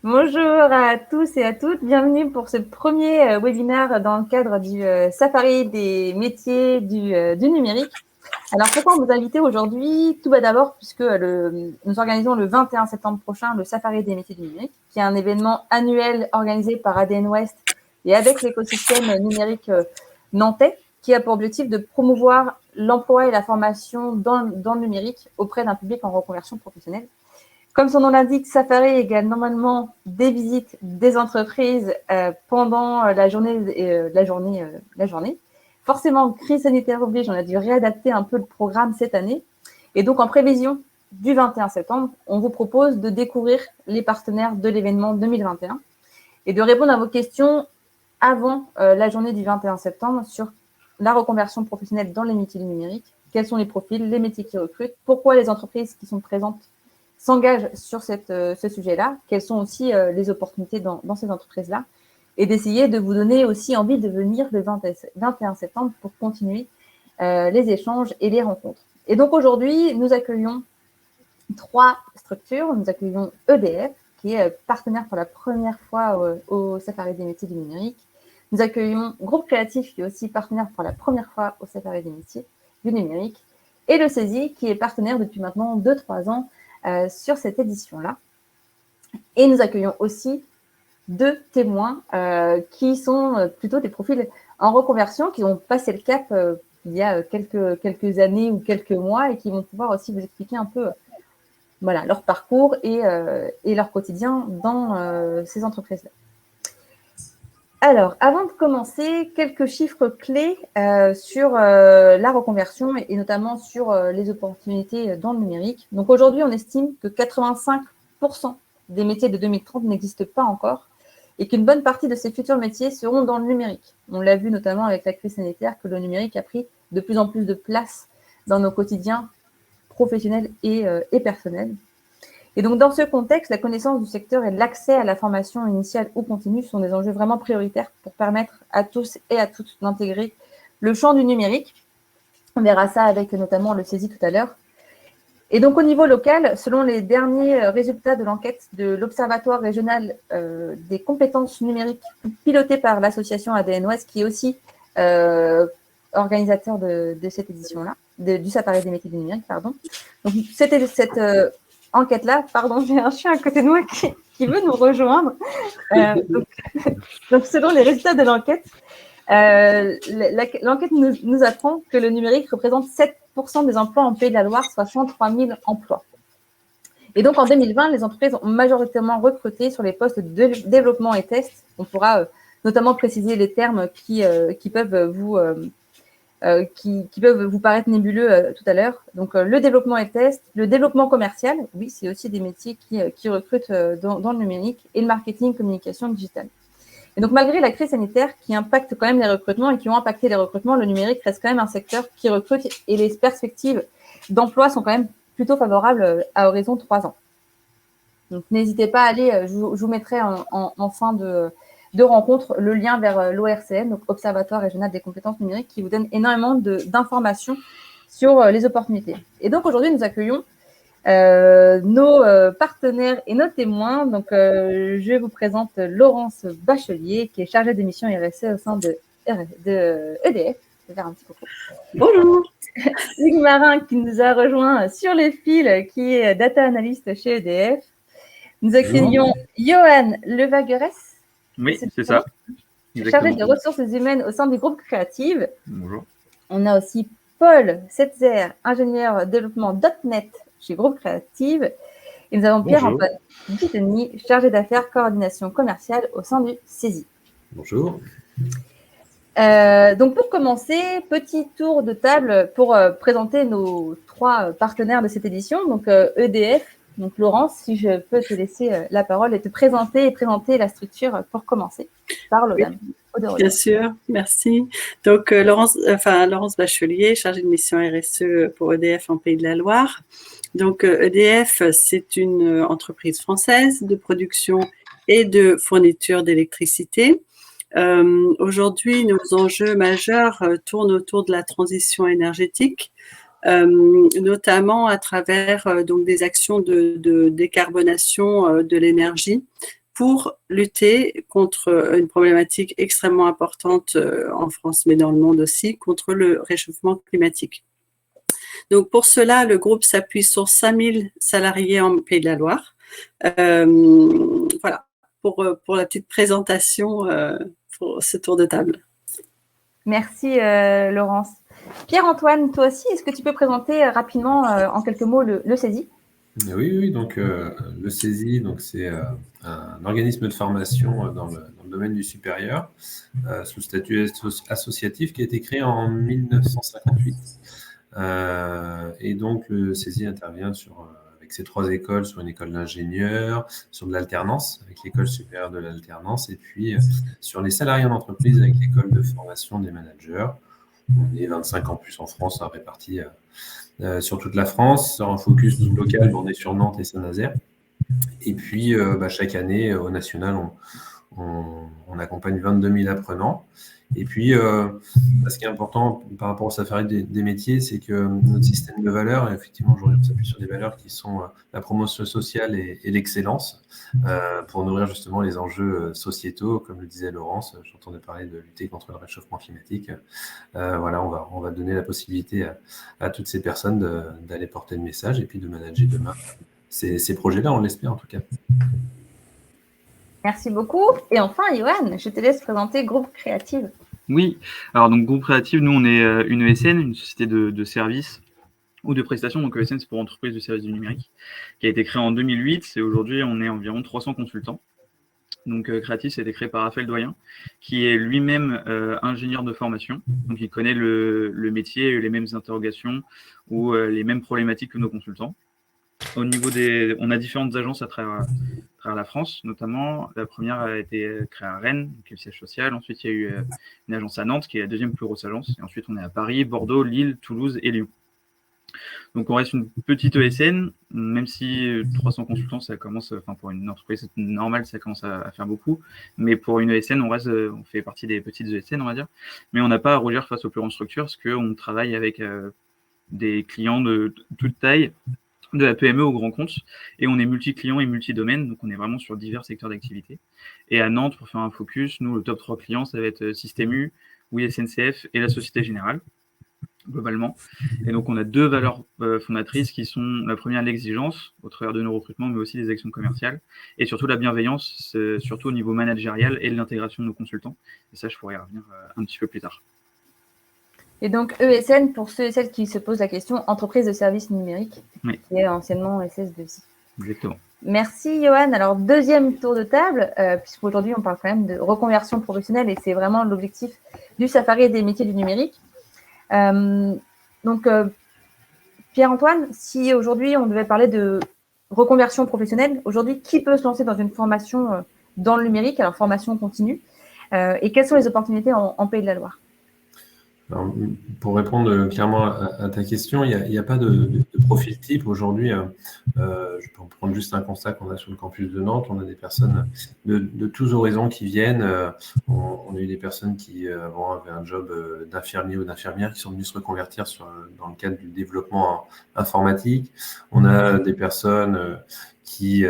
Bonjour à tous et à toutes, bienvenue pour ce premier webinaire dans le cadre du Safari des métiers du numérique. Alors pourquoi vous inviter aujourd'hui? Tout d'abord puisque nous organisons le 21 septembre prochain le Safari des métiers du numérique, qui est un événement annuel organisé par ADN Ouest et avec l'écosystème numérique nantais, qui a pour objectif de promouvoir l'emploi et la formation dans le numérique auprès d'un public en reconversion professionnelle. Comme son nom l'indique, Safari égale normalement des visites des entreprises pendant la journée. Forcément, crise sanitaire oblige, on a dû réadapter un peu le programme cette année. Et donc, en prévision du 21 septembre, on vous propose de découvrir les partenaires de l'événement 2021 et de répondre à vos questions avant la journée du 21 septembre sur la reconversion professionnelle dans les métiers du numérique. Quels sont les profils, les métiers qui recrutent, pourquoi les entreprises qui sont présentes s'engagent sur ce sujet-là, quelles sont aussi les opportunités dans ces entreprises-là, et d'essayer de vous donner aussi envie de venir le 21 septembre pour continuer les échanges et les rencontres. Et donc aujourd'hui, nous accueillons 3 structures. Nous accueillons EDF, qui est partenaire pour la première fois au Safari des métiers du numérique. Nous accueillons Groupe Créatif, qui est aussi partenaire pour la première fois au Safari des métiers du numérique. Et le CESI, qui est partenaire depuis maintenant 2-3 ans sur cette édition-là. Et nous accueillons aussi 2 témoins qui sont plutôt des profils en reconversion, qui ont passé le cap il y a quelques années ou quelques mois et qui vont pouvoir aussi vous expliquer un peu voilà, leur parcours et leur quotidien dans ces entreprises-là. Alors, avant de commencer, quelques chiffres clés sur la reconversion et notamment sur les opportunités dans le numérique. Donc aujourd'hui, on estime que 85% des métiers de 2030 n'existent pas encore et qu'une bonne partie de ces futurs métiers seront dans le numérique. On l'a vu notamment avec la crise sanitaire que le numérique a pris de plus en plus de place dans nos quotidiens professionnels et personnels. Et donc, dans ce contexte, la connaissance du secteur et l'accès à la formation initiale ou continue sont des enjeux vraiment prioritaires pour permettre à tous et à toutes d'intégrer le champ du numérique. On verra ça avec notamment le CESI tout à l'heure. Et donc, au niveau local, selon les derniers résultats de l'enquête de l'Observatoire régional des compétences numériques piloté par l'association ADN Ouest, qui est aussi organisateur de cette édition-là, du Safari des métiers du numérique, pardon. Donc, c'était cette enquête-là, pardon, j'ai un chien à côté de moi qui veut nous rejoindre. Donc, selon les résultats de l'enquête, l'enquête nous apprend que le numérique représente 7% des emplois en Pays de la Loire, soit 103 000 emplois. Et donc, en 2020, les entreprises ont majoritairement recruté sur les postes de développement et test. On pourra notamment préciser les termes qui peuvent vous paraître nébuleux tout à l'heure. Donc, le développement et test, le développement commercial, oui, c'est aussi des métiers qui recrutent dans le numérique, et le marketing, communication digitale. Et donc, malgré la crise sanitaire qui impacte quand même les recrutements et qui ont impacté les recrutements, le numérique reste quand même un secteur qui recrute et les perspectives d'emploi sont quand même plutôt favorables à horizon 3 ans. Donc, n'hésitez pas à aller, je vous mettrai en fin de rencontre le lien vers l'ORCN, donc Observatoire régional des compétences numériques, qui vous donne énormément d'informations sur les opportunités. Et donc, aujourd'hui, nous accueillons nos partenaires et nos témoins. Donc, je vous présente Laurence Bachelier, qui est chargée de mission RSE au sein de EDF. Je vais faire un petit coucou. Bonjour. Hugues Marin, qui nous a rejoint sur les fils, qui est data analyst chez EDF. Nous accueillons Johan Levagerès. Oui, c'est ça. Chargé de ressources humaines au sein du groupe Créatif. Bonjour. On a aussi Paul Setzer, ingénieur développement .NET chez Groupe Créative. Et nous avons Pierre-Antoine Guiteny, chargé d'affaires coordination commerciale au sein du CESI. Bonjour. Donc, pour commencer, petit tour de table pour présenter nos 3 partenaires de cette édition. Donc, EDF. Donc, Laurence, si je peux te laisser la parole et te présenter la structure pour commencer. Parle, oui, bien sûr, merci. Donc, Laurence Bachelier, chargée de mission RSE pour EDF en Pays de la Loire. Donc, EDF, c'est une entreprise française de production et de fourniture d'électricité. Aujourd'hui, nos enjeux majeurs tournent autour de la transition énergétique, notamment à travers donc des actions de décarbonation de l'énergie pour lutter contre une problématique extrêmement importante en France, mais dans le monde aussi, contre le réchauffement climatique. Donc pour cela, le groupe s'appuie sur 5000 salariés en Pays de la Loire. Voilà, pour la petite présentation pour ce tour de table. Merci Laurence. Pierre-Antoine, toi aussi, est-ce que tu peux présenter rapidement, en quelques mots, le CESI? Oui, donc le CESI, donc, c'est un organisme de formation dans le domaine du supérieur, sous statut associatif, qui a été créé en 1958. Et donc le CESI intervient avec ces 3 écoles, sur une école d'ingénieurs, sur de l'alternance, avec l'école supérieure de l'alternance, et puis sur les salariés en entreprise, avec l'école de formation des managers. On est 25 en plus en France, répartis sur toute la France. Sur un focus local, on est sur Nantes et Saint-Nazaire. Et puis, chaque année, au national, on accompagne 22 000 apprenants. Et puis, ce qui est important par rapport au Safari des métiers, c'est que notre système de valeurs, effectivement, aujourd'hui, on s'appuie sur des valeurs qui sont la promotion sociale et l'excellence, pour nourrir justement les enjeux sociétaux. Comme le disait Laurence, j'entendais parler de lutter contre le réchauffement climatique. Voilà, on va donner la possibilité à toutes ces personnes d'aller porter le message et puis de manager demain ces projets-là, on l'espère en tout cas. Merci beaucoup. Et enfin, Yoann, je te laisse présenter Groupe Créative. Oui, alors donc Groupe Créative, nous on est une ESN, une société de services ou de prestations. Donc ESN, c'est pour entreprise de services du numérique, qui a été créée en 2008 et aujourd'hui on est environ 300 consultants. Donc Créative, ça a été créé par Raphaël Doyen, qui est lui-même ingénieur de formation, donc il connaît le métier, les mêmes interrogations ou les mêmes problématiques que nos consultants. Au niveau on a différentes agences à travers la France, notamment. La première a été créée à Rennes, qui est le siège social. Ensuite, il y a eu une agence à Nantes, qui est la deuxième plus grosse agence. Et ensuite, on est à Paris, Bordeaux, Lille, Toulouse et Lyon. Donc, on reste une petite ESN, même si 300 consultants, ça commence, pour une entreprise normale, ça commence à faire beaucoup. Mais pour une ESN, on fait partie des petites ESN, on va dire. Mais on n'a pas à rougir face aux plus grandes structures, parce qu'on travaille avec des clients de toute taille, de la PME au grand compte, et on est multi-clients et multi-domaines, donc on est vraiment sur divers secteurs d'activité. Et à Nantes, pour faire un focus, nous, le top 3 clients, ça va être Système U, oui SNCF et la Société Générale, globalement. Et donc on a 2 valeurs fondatrices qui sont la première, l'exigence, au travers de nos recrutements, mais aussi des actions commerciales, et surtout la bienveillance, surtout au niveau managérial et de l'intégration de nos consultants. Et ça, je pourrais y revenir un petit peu plus tard. Et donc ESN, pour ceux et celles qui se posent la question, entreprise de services numériques, oui, qui est anciennement SS2I. Exactement. Merci Yoann. Alors deuxième tour de table, puisqu'aujourd'hui on parle quand même de reconversion professionnelle et c'est vraiment l'objectif du Safari des métiers du numérique. Donc Pierre-Antoine, si aujourd'hui on devait parler de reconversion professionnelle, aujourd'hui qui peut se lancer dans une formation dans le numérique, alors formation continue, et quelles sont les opportunités en Pays de la Loire? Alors, pour répondre clairement à ta question, il n'y a pas de profil type aujourd'hui. Je peux en prendre juste un constat qu'on a sur le campus de Nantes. On a des personnes de tous horizons qui viennent. On a eu des personnes qui avant avaient un job d'infirmier ou d'infirmière qui sont venues se reconvertir dans le cadre du développement informatique. On a des personnes qui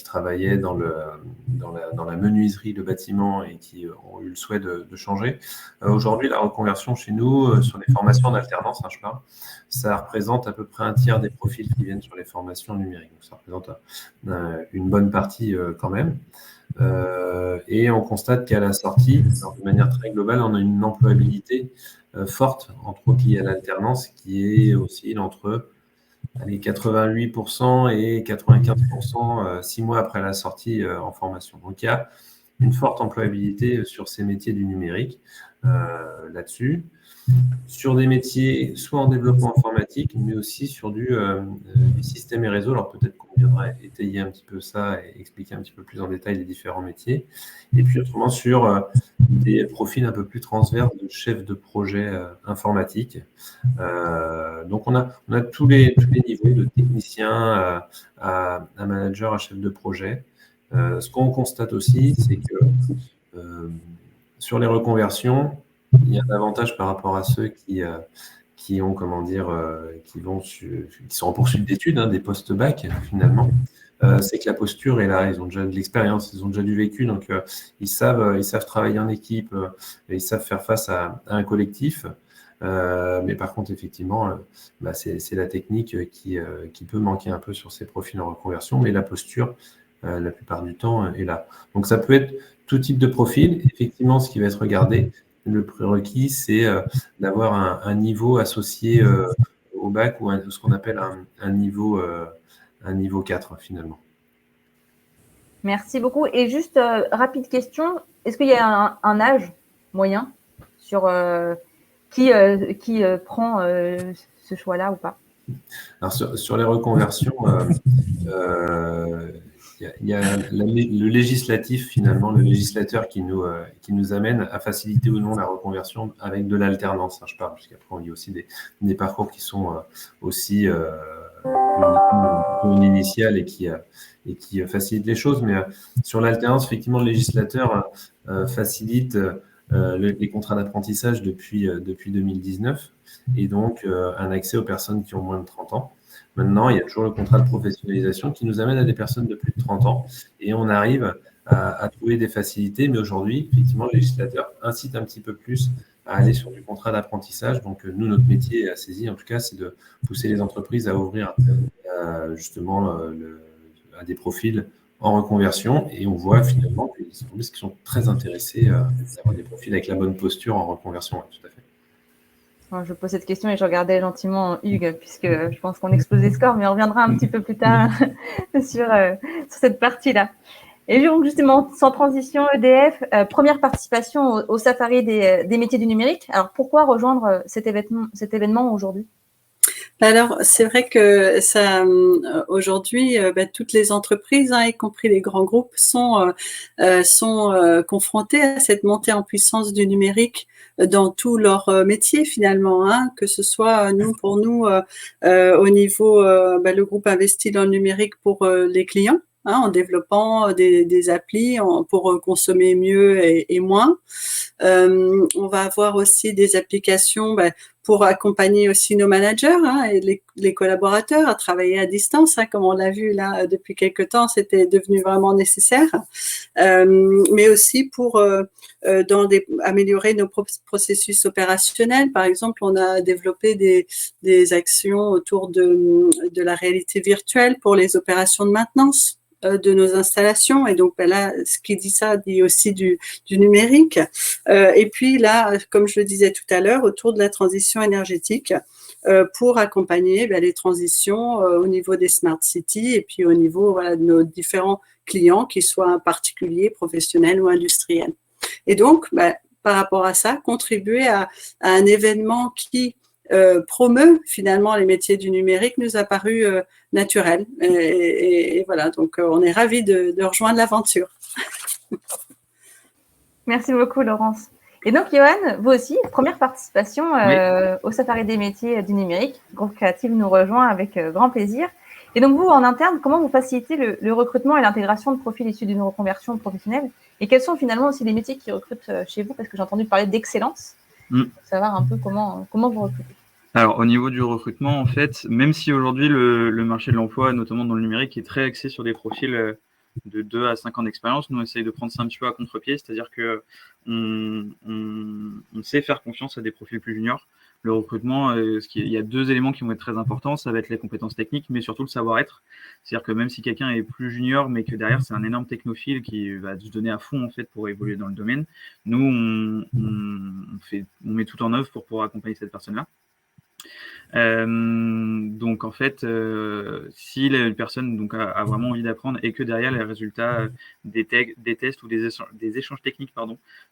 travaillaient dans la menuiserie de bâtiment et qui ont eu le souhait de changer. Aujourd'hui, la reconversion chez nous, sur les formations en alternance, je parle, ça représente à peu près un tiers des profils qui viennent sur les formations numériques. Donc, ça représente une bonne partie quand même. Et on constate qu'à la sortie, alors de manière très globale, on a une employabilité forte, entre autres liée à l'alternance, qui est oscille entre 88% et 95% 6 mois après la sortie en formation. Donc, il y a une forte employabilité sur ces métiers du numérique là-dessus. Sur des métiers soit en développement informatique, mais aussi sur du système et réseau. Alors peut-être qu'on viendra étayer un petit peu ça et expliquer un petit peu plus en détail les différents métiers. Et puis autrement sur des profils un peu plus transverses de chefs de projet informatique. Donc on a tous les niveaux, de technicien à manager, à chef de projet. Ce qu'on constate aussi, c'est que sur les reconversions, il y a un avantage par rapport à ceux qui ont, qui sont en poursuite d'études, des post-bac finalement. c'est que la posture est là. Ils ont déjà de l'expérience, ils ont déjà du vécu, donc ils savent travailler en équipe, et ils savent faire face à un collectif. Mais par contre, effectivement, c'est la technique qui peut manquer un peu sur ces profils en reconversion, mais la posture, la plupart du temps, est là. Donc ça peut être tout type de profil. Effectivement, ce qui va être regardé, le prérequis, c'est d'avoir un niveau associé au bac ou ce qu'on appelle un niveau 4 finalement. Merci beaucoup. Et juste, rapide question, est-ce qu'il y a un âge moyen sur qui prend ce choix-là ou pas? Alors sur les reconversions, il y a le législatif, finalement, le législateur qui nous amène à faciliter ou non la reconversion avec de l'alternance. Je parle, parce qu'après, il y a aussi des parcours qui sont aussi une initiale et qui facilitent les choses. Mais sur l'alternance, effectivement, le législateur facilite les contrats d'apprentissage depuis 2019 et donc un accès aux personnes qui ont moins de 30 ans. Maintenant, il y a toujours le contrat de professionnalisation qui nous amène à des personnes de plus de 30 ans et on arrive à trouver des facilités. Mais aujourd'hui, effectivement, le législateur incite un petit peu plus à aller sur du contrat d'apprentissage. Donc, nous, notre métier à Cesi, en tout cas, c'est de pousser les entreprises à ouvrir justement à des profils en reconversion. Et on voit finalement que les entreprises qui sont très intéressées à avoir des profils avec la bonne posture en reconversion. Ouais, tout à fait. Je pose cette question et je regardais gentiment Hugues, puisque je pense qu'on explose les scores, mais on reviendra un petit peu plus tard sur cette partie-là. Et donc, justement, sans transition, EDF, première participation au Safari des métiers du numérique. Alors, pourquoi rejoindre cet événement aujourd'hui? Alors, c'est vrai que ça, aujourd'hui, toutes les entreprises, y compris les grands groupes, sont confrontées à cette montée en puissance du numérique dans tous leurs métiers finalement, que ce soit pour nous au niveau, le groupe investit dans le numérique pour les clients. En développant des applis pour consommer mieux et moins. On va avoir aussi des applications pour accompagner aussi nos managers et les collaborateurs à travailler à distance, comme on l'a vu là depuis quelques temps, c'était devenu vraiment nécessaire. Mais aussi pour améliorer nos processus opérationnels. Par exemple, on a développé des actions autour de la réalité virtuelle pour les opérations de maintenance de nos installations. Et donc, là, ce qui dit ça dit aussi du numérique. Et puis là, comme je le disais tout à l'heure, autour de la transition énergétique, pour accompagner les transitions au niveau des smart cities et puis au niveau de nos différents clients, qu'ils soient particuliers, professionnels ou industriels. Et donc, par rapport à ça, contribuer à un événement qui promeut finalement les métiers du numérique nous a paru naturel. Et voilà, donc on est ravis de rejoindre l'aventure. Merci beaucoup, Laurence. Et donc, Johan, vous aussi, première participation au Safari des métiers du numérique. Groupe Créatif nous rejoint avec grand plaisir. Et donc, vous, en interne, comment vous facilitez le recrutement et l'intégration de profils issus d'une reconversion professionnelle? Et quels sont finalement aussi les métiers qui recrutent chez vous? Parce que j'ai entendu parler d'excellence. Pour savoir un peu comment vous recrutez. Alors, au niveau du recrutement, en fait, même si aujourd'hui le marché de l'emploi, notamment dans le numérique, est très axé sur des profils de 2 à 5 ans d'expérience, nous, on essaye de prendre ça un petit peu à contre-pied, c'est-à-dire qu'on sait faire confiance à des profils plus juniors. Le recrutement, il y a 2 éléments qui vont être très importants, ça va être les compétences techniques, mais surtout le savoir-être. C'est-à-dire que même si quelqu'un est plus junior, mais que derrière, c'est un énorme technophile qui va se donner à fond en fait, pour évoluer dans le domaine, nous, on met tout en œuvre pour pouvoir accompagner cette personne-là. Donc en fait, si la personne donc a vraiment envie d'apprendre et que derrière les résultats des tests ou des échanges techniques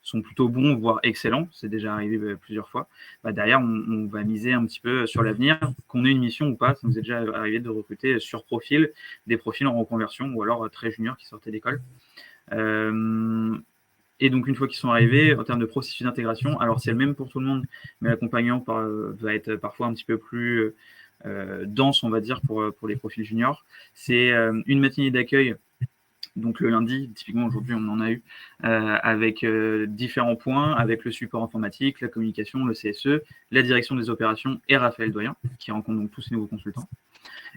sont plutôt bons, voire excellents, c'est déjà arrivé plusieurs fois, derrière on va miser un petit peu sur l'avenir, qu'on ait une mission ou pas. Ça nous est déjà arrivé de recruter sur profil des profils en reconversion ou alors très juniors qui sortaient d'école. Et donc, une fois qu'ils sont arrivés, en termes de processus d'intégration, alors c'est le même pour tout le monde, mais l'accompagnement va être parfois un petit peu plus dense, on va dire, pour les profils juniors. C'est une matinée d'accueil, donc le lundi, typiquement aujourd'hui on en a eu, avec différents points, avec le support informatique, la communication, le CSE, la direction des opérations et Raphaël Doyen, qui rencontre donc tous ces nouveaux consultants.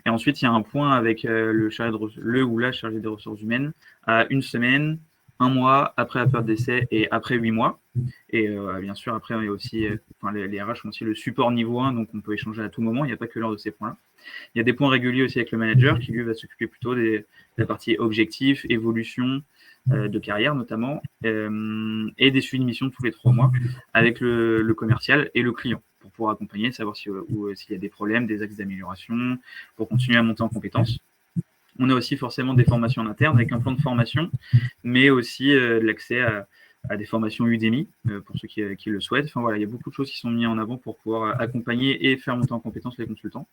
Et ensuite, il y a un point avec le ou la chargé des ressources humaines à 1 semaine, 1 mois après la période d'essai et après 8 mois. Et bien sûr, après, il y a aussi, les RH ont aussi le support niveau 1, donc on peut échanger à tout moment. Il n'y a pas que lors de ces points-là. Il y a des points réguliers aussi avec le manager qui, lui, va s'occuper plutôt de la partie objectif, évolution de carrière notamment, et des suivis de mission tous les 3 mois avec le commercial et le client pour pouvoir accompagner, savoir s'il y a des problèmes, des axes d'amélioration, pour continuer à monter en compétences. On a aussi forcément des formations en interne avec un plan de formation, mais aussi de l'accès à des formations Udemy pour ceux qui le souhaitent. Enfin voilà, il y a beaucoup de choses qui sont mises en avant pour pouvoir accompagner et faire monter en compétences les consultants.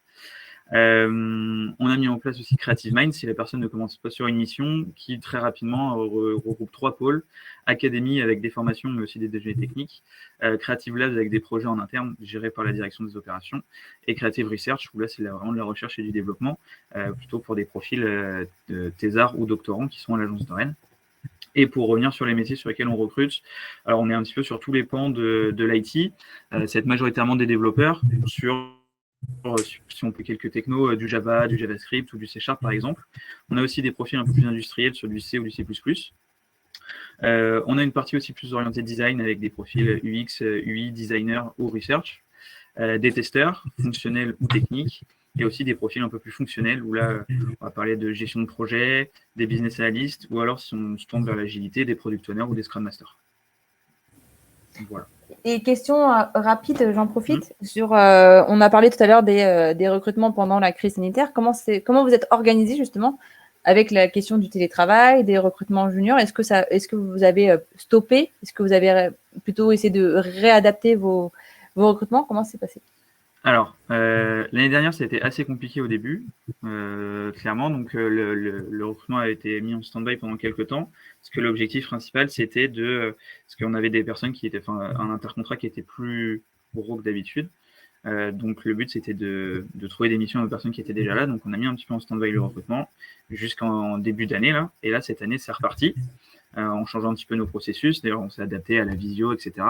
On a mis en place aussi Creative Mind si la personne ne commence pas sur une mission qui très rapidement regroupe 3 pôles: académie avec des formations mais aussi des déjeuners techniques, Creative Labs avec des projets en interne gérés par la direction des opérations, et Creative Research où là c'est vraiment de la recherche et du développement plutôt pour des profils de thésards ou doctorants qui sont à l'agence de Rennes. Et pour revenir sur les métiers sur lesquels on recrute, alors on est un petit peu sur tous les pans de l'IT, c'est majoritairement des développeurs si on peut quelques technos, du Java, du JavaScript ou du C# par exemple. On a aussi des profils un peu plus industriels sur du C ou du C++. On a une partie aussi plus orientée design avec des profils UX, UI, designer ou research, des testeurs fonctionnels ou techniques, et aussi des profils un peu plus fonctionnels où là, on va parler de gestion de projet, des business analysts, ou alors si on se tourne vers l'agilité, des product owners ou des scrum masters. Voilà. Et question rapide, j'en profite. On a parlé tout à l'heure des recrutements pendant la crise sanitaire. Comment vous êtes organisé justement avec la question du télétravail, des recrutements juniors? Est-ce que vous avez stoppé? Est-ce que vous avez plutôt essayé de réadapter vos recrutements? Comment c'est passé? Alors, l'année dernière, ça a été assez compliqué au début, clairement. Donc, le recrutement a été mis en stand-by pendant quelques temps, parce que l'objectif principal, c'était parce qu'on avait des personnes un intercontrat qui était plus gros que d'habitude. Donc, le but, c'était de trouver des missions aux personnes qui étaient déjà là. Donc, on a mis un petit peu en stand-by le recrutement jusqu'en début d'année, là. Et là, cette année, c'est reparti, en changeant un petit peu nos processus. D'ailleurs, on s'est adapté à la visio, etc.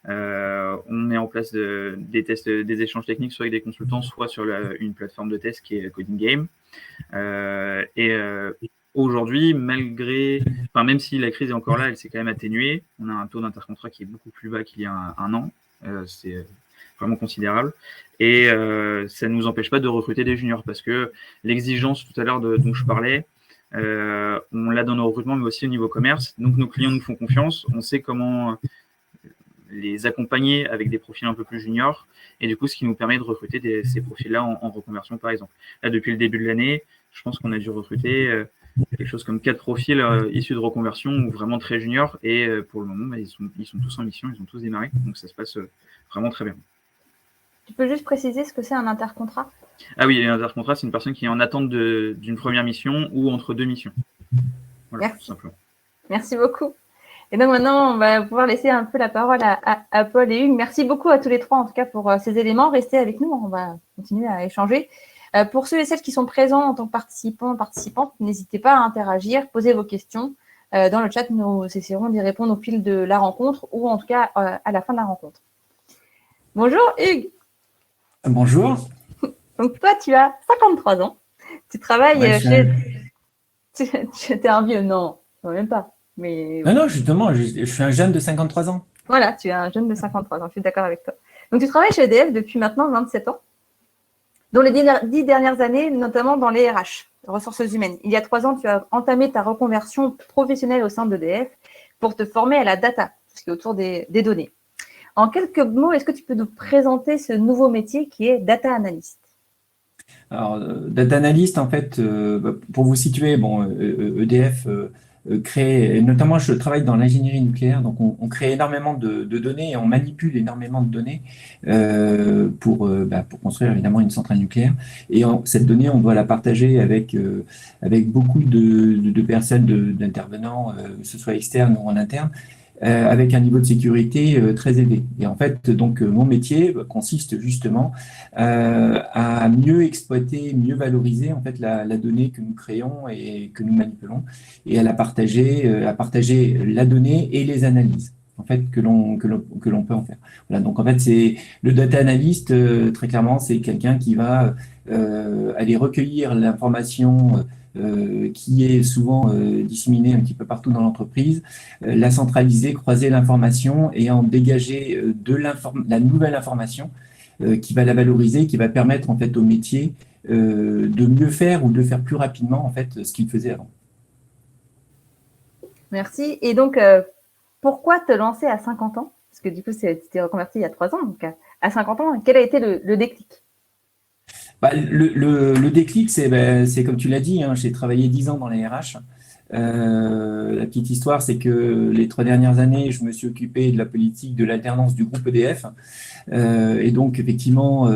On met en place des tests, des échanges techniques, soit avec des consultants, soit sur une plateforme de test qui est Coding Game. Aujourd'hui, même si la crise est encore là, elle s'est quand même atténuée. On a un taux d'intercontrat qui est beaucoup plus bas qu'il y a un an. C'est vraiment considérable. Et ça ne nous empêche pas de recruter des juniors parce que l'exigence tout à l'heure dont je parlais, on l'a dans nos recrutements, mais aussi au niveau commerce. Donc, nos clients nous font confiance. On sait comment les accompagner avec des profils un peu plus juniors. Et du coup, ce qui nous permet de recruter ces profils-là en reconversion, par exemple. Là, depuis le début de l'année, je pense qu'on a dû recruter quelque chose comme 4 profils issus de reconversion ou vraiment très juniors. Et pour le moment, ils sont tous en mission, ils ont tous démarré. Donc, ça se passe vraiment très bien. Tu peux juste préciser ce que c'est un intercontrat? Ah oui, un intercontrat, c'est une personne qui est en attente d'une première mission ou entre 2 missions. Voilà, merci. Tout simplement. Merci beaucoup. Et donc maintenant, on va pouvoir laisser un peu la parole à Paul et Hugues. Merci beaucoup à tous les 3, en tout cas, pour ces éléments. Restez avec nous, on va continuer à échanger. Pour ceux et celles qui sont présents en tant que participants, participantes, n'hésitez pas à interagir, posez vos questions. Dans le chat, nous essaierons d'y répondre au fil de la rencontre ou en tout cas à la fin de la rencontre. Bonjour Hugues. Bonjour. Donc toi, tu as 53 ans. Tu travailles chez… Tu es un vieux, non, même pas. Mais… Non, justement, je suis un jeune de 53 ans. Voilà, tu es un jeune de 53 ans, je suis d'accord avec toi. Donc, tu travailles chez EDF depuis maintenant 27 ans, dont les 10 dernières années, notamment dans les RH, ressources humaines. Il y a 3 ans, tu as entamé ta reconversion professionnelle au sein d'EDF pour te former à la data, ce qui est autour des données. En quelques mots, est-ce que tu peux nous présenter ce nouveau métier qui est data analyst? Alors, data analyst, en fait, pour vous situer, EDF crée, et notamment je travaille dans l'ingénierie nucléaire, donc on crée énormément de données et on manipule énormément de données pour construire évidemment une centrale nucléaire. Et cette donnée, on doit la partager avec beaucoup de personnes, d'intervenants, que ce soit externes ou en interne, avec un niveau de sécurité très élevé. Et en fait, donc, mon métier consiste justement à mieux exploiter, mieux valoriser en fait la donnée que nous créons et que nous manipulons, et à la partager, la donnée et les analyses. en fait que l'on peut en faire. Voilà, donc en fait c'est le data analyst, très clairement c'est quelqu'un qui va aller recueillir l'information qui est souvent disséminée un petit peu partout dans l'entreprise, la centraliser, croiser l'information et en dégager la nouvelle information qui va la valoriser, qui va permettre en fait au métier de mieux faire ou de faire plus rapidement en fait ce qu'il faisait avant. Merci. Et donc, pourquoi te lancer à 50 ans? Parce que du coup, tu t'es reconverti il y a 3 ans. Donc, à 50 ans, quel a été le déclic? Le déclic, c'est comme tu l'as dit, hein, j'ai travaillé 10 ans dans les RH. La petite histoire, c'est que les 3 dernières années, je me suis occupé de la politique de l'alternance du groupe EDF. Et donc, effectivement,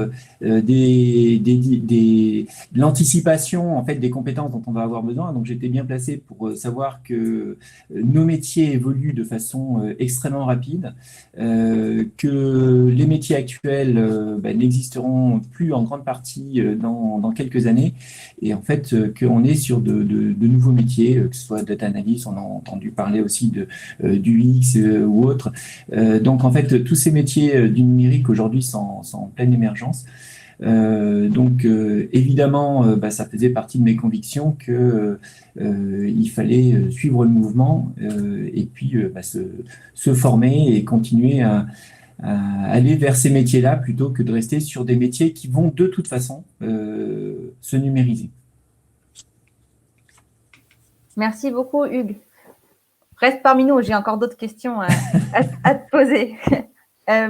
l'anticipation en fait, des compétences dont on va avoir besoin. Donc, j'étais bien placé pour savoir que nos métiers évoluent de façon extrêmement rapide, que les métiers actuels n'existeront plus en grande partie dans quelques années, et en fait, qu'on est sur de nouveaux métiers, que ce soit data analyst, on a entendu parler aussi du UX ou autre. Donc, en fait, tous ces métiers du numérique aujourd'hui sont en pleine émergence. Donc, évidemment, ça faisait partie de mes convictions que il fallait suivre le mouvement et puis se former et continuer à aller vers ces métiers-là plutôt que de rester sur des métiers qui vont de toute façon se numériser. Merci beaucoup, Hugues. Reste parmi nous, j'ai encore d'autres questions à te poser.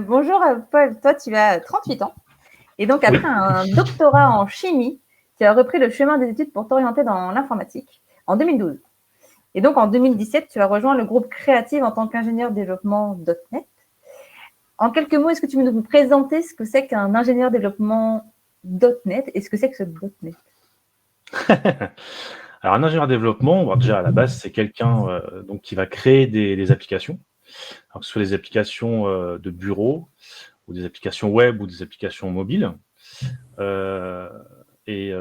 Bonjour, Paul, toi, tu as 38 ans. Et donc, après un doctorat en chimie, tu as repris le chemin des études pour t'orienter dans l'informatique en 2012. Et donc, en 2017, tu as rejoint le groupe Creative en tant qu'ingénieur développement .NET. En quelques mots, est-ce que tu peux nous présenter ce que c'est qu'un ingénieur développement .NET et ce que c'est que ce .NET? Alors, un ingénieur développement, bon, déjà à la base, c'est quelqu'un donc qui va créer des applications, alors que ce soit des applications de bureau, ou des applications web, ou des applications mobiles, et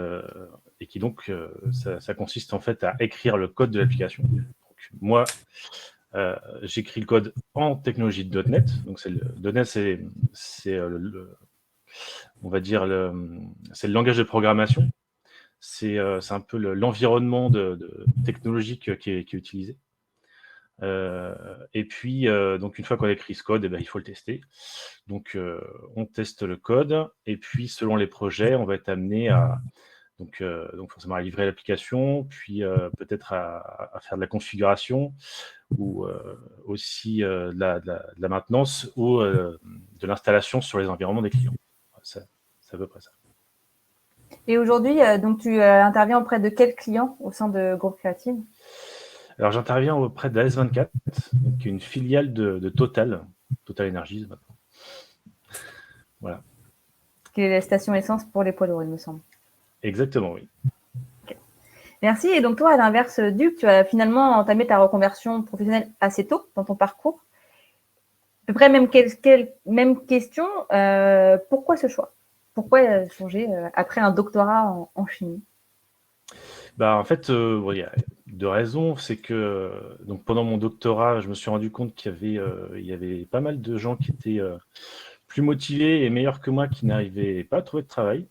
qui donc, ça consiste en fait à écrire le code de l'application. Donc, moi, j'écris le code en technologie de .NET. Donc, .NET, c'est on va dire, c'est le langage de programmation. C'est un peu l'environnement technologique qui est utilisé. Et puis, donc une fois qu'on a écrit ce code, il faut le tester. Donc, on teste le code, et puis selon les projets, on va être amené à donc forcément à livrer l'application, puis peut-être à faire de la configuration, ou aussi de la maintenance, ou de l'installation sur les environnements des clients. C'est à peu près ça. Et aujourd'hui, donc tu interviens auprès de quels clients au sein de Groupe Creative? Alors, j'interviens auprès de l'AS24, qui est une filiale de Total Energies maintenant. Voilà. Qui est la station essence pour les poids lourds, il me semble. Exactement, oui. Okay. Merci. Et donc toi, à l'inverse d'Hugues, tu as finalement entamé ta reconversion professionnelle assez tôt dans ton parcours. À peu près même question. Pourquoi ce choix? Pourquoi changer après un doctorat en chimie? En fait, il y a 2 raisons. C'est que donc pendant mon doctorat, je me suis rendu compte qu'il y avait pas mal de gens qui étaient plus motivés et meilleurs que moi, qui n'arrivaient pas à trouver de travail.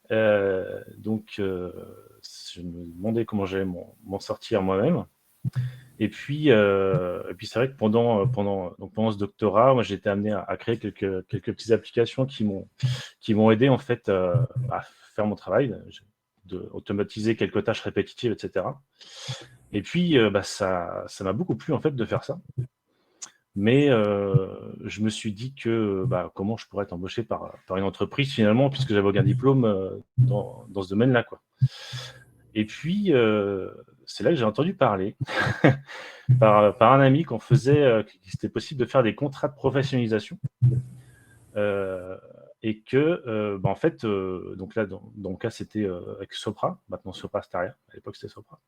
Donc, je me demandais comment j'allais m'en sortir moi-même. Et puis c'est vrai que pendant ce doctorat, moi, j'ai été amené à créer quelques petites applications qui m'ont aidé en fait à faire mon travail, d'automatiser quelques tâches répétitives, etc. Et puis, ça m'a beaucoup plu en fait de faire ça. Mais je me suis dit que comment je pourrais être embauché par une entreprise finalement, puisque j'avais aucun diplôme dans ce domaine-là, quoi. Et puis, c'est là que j'ai entendu parler par un ami qu'il c'était possible de faire des contrats de professionnalisation. Et que, en fait, donc là, dans le cas, c'était avec Sopra, maintenant Sopra Steria, à l'époque c'était Sopra.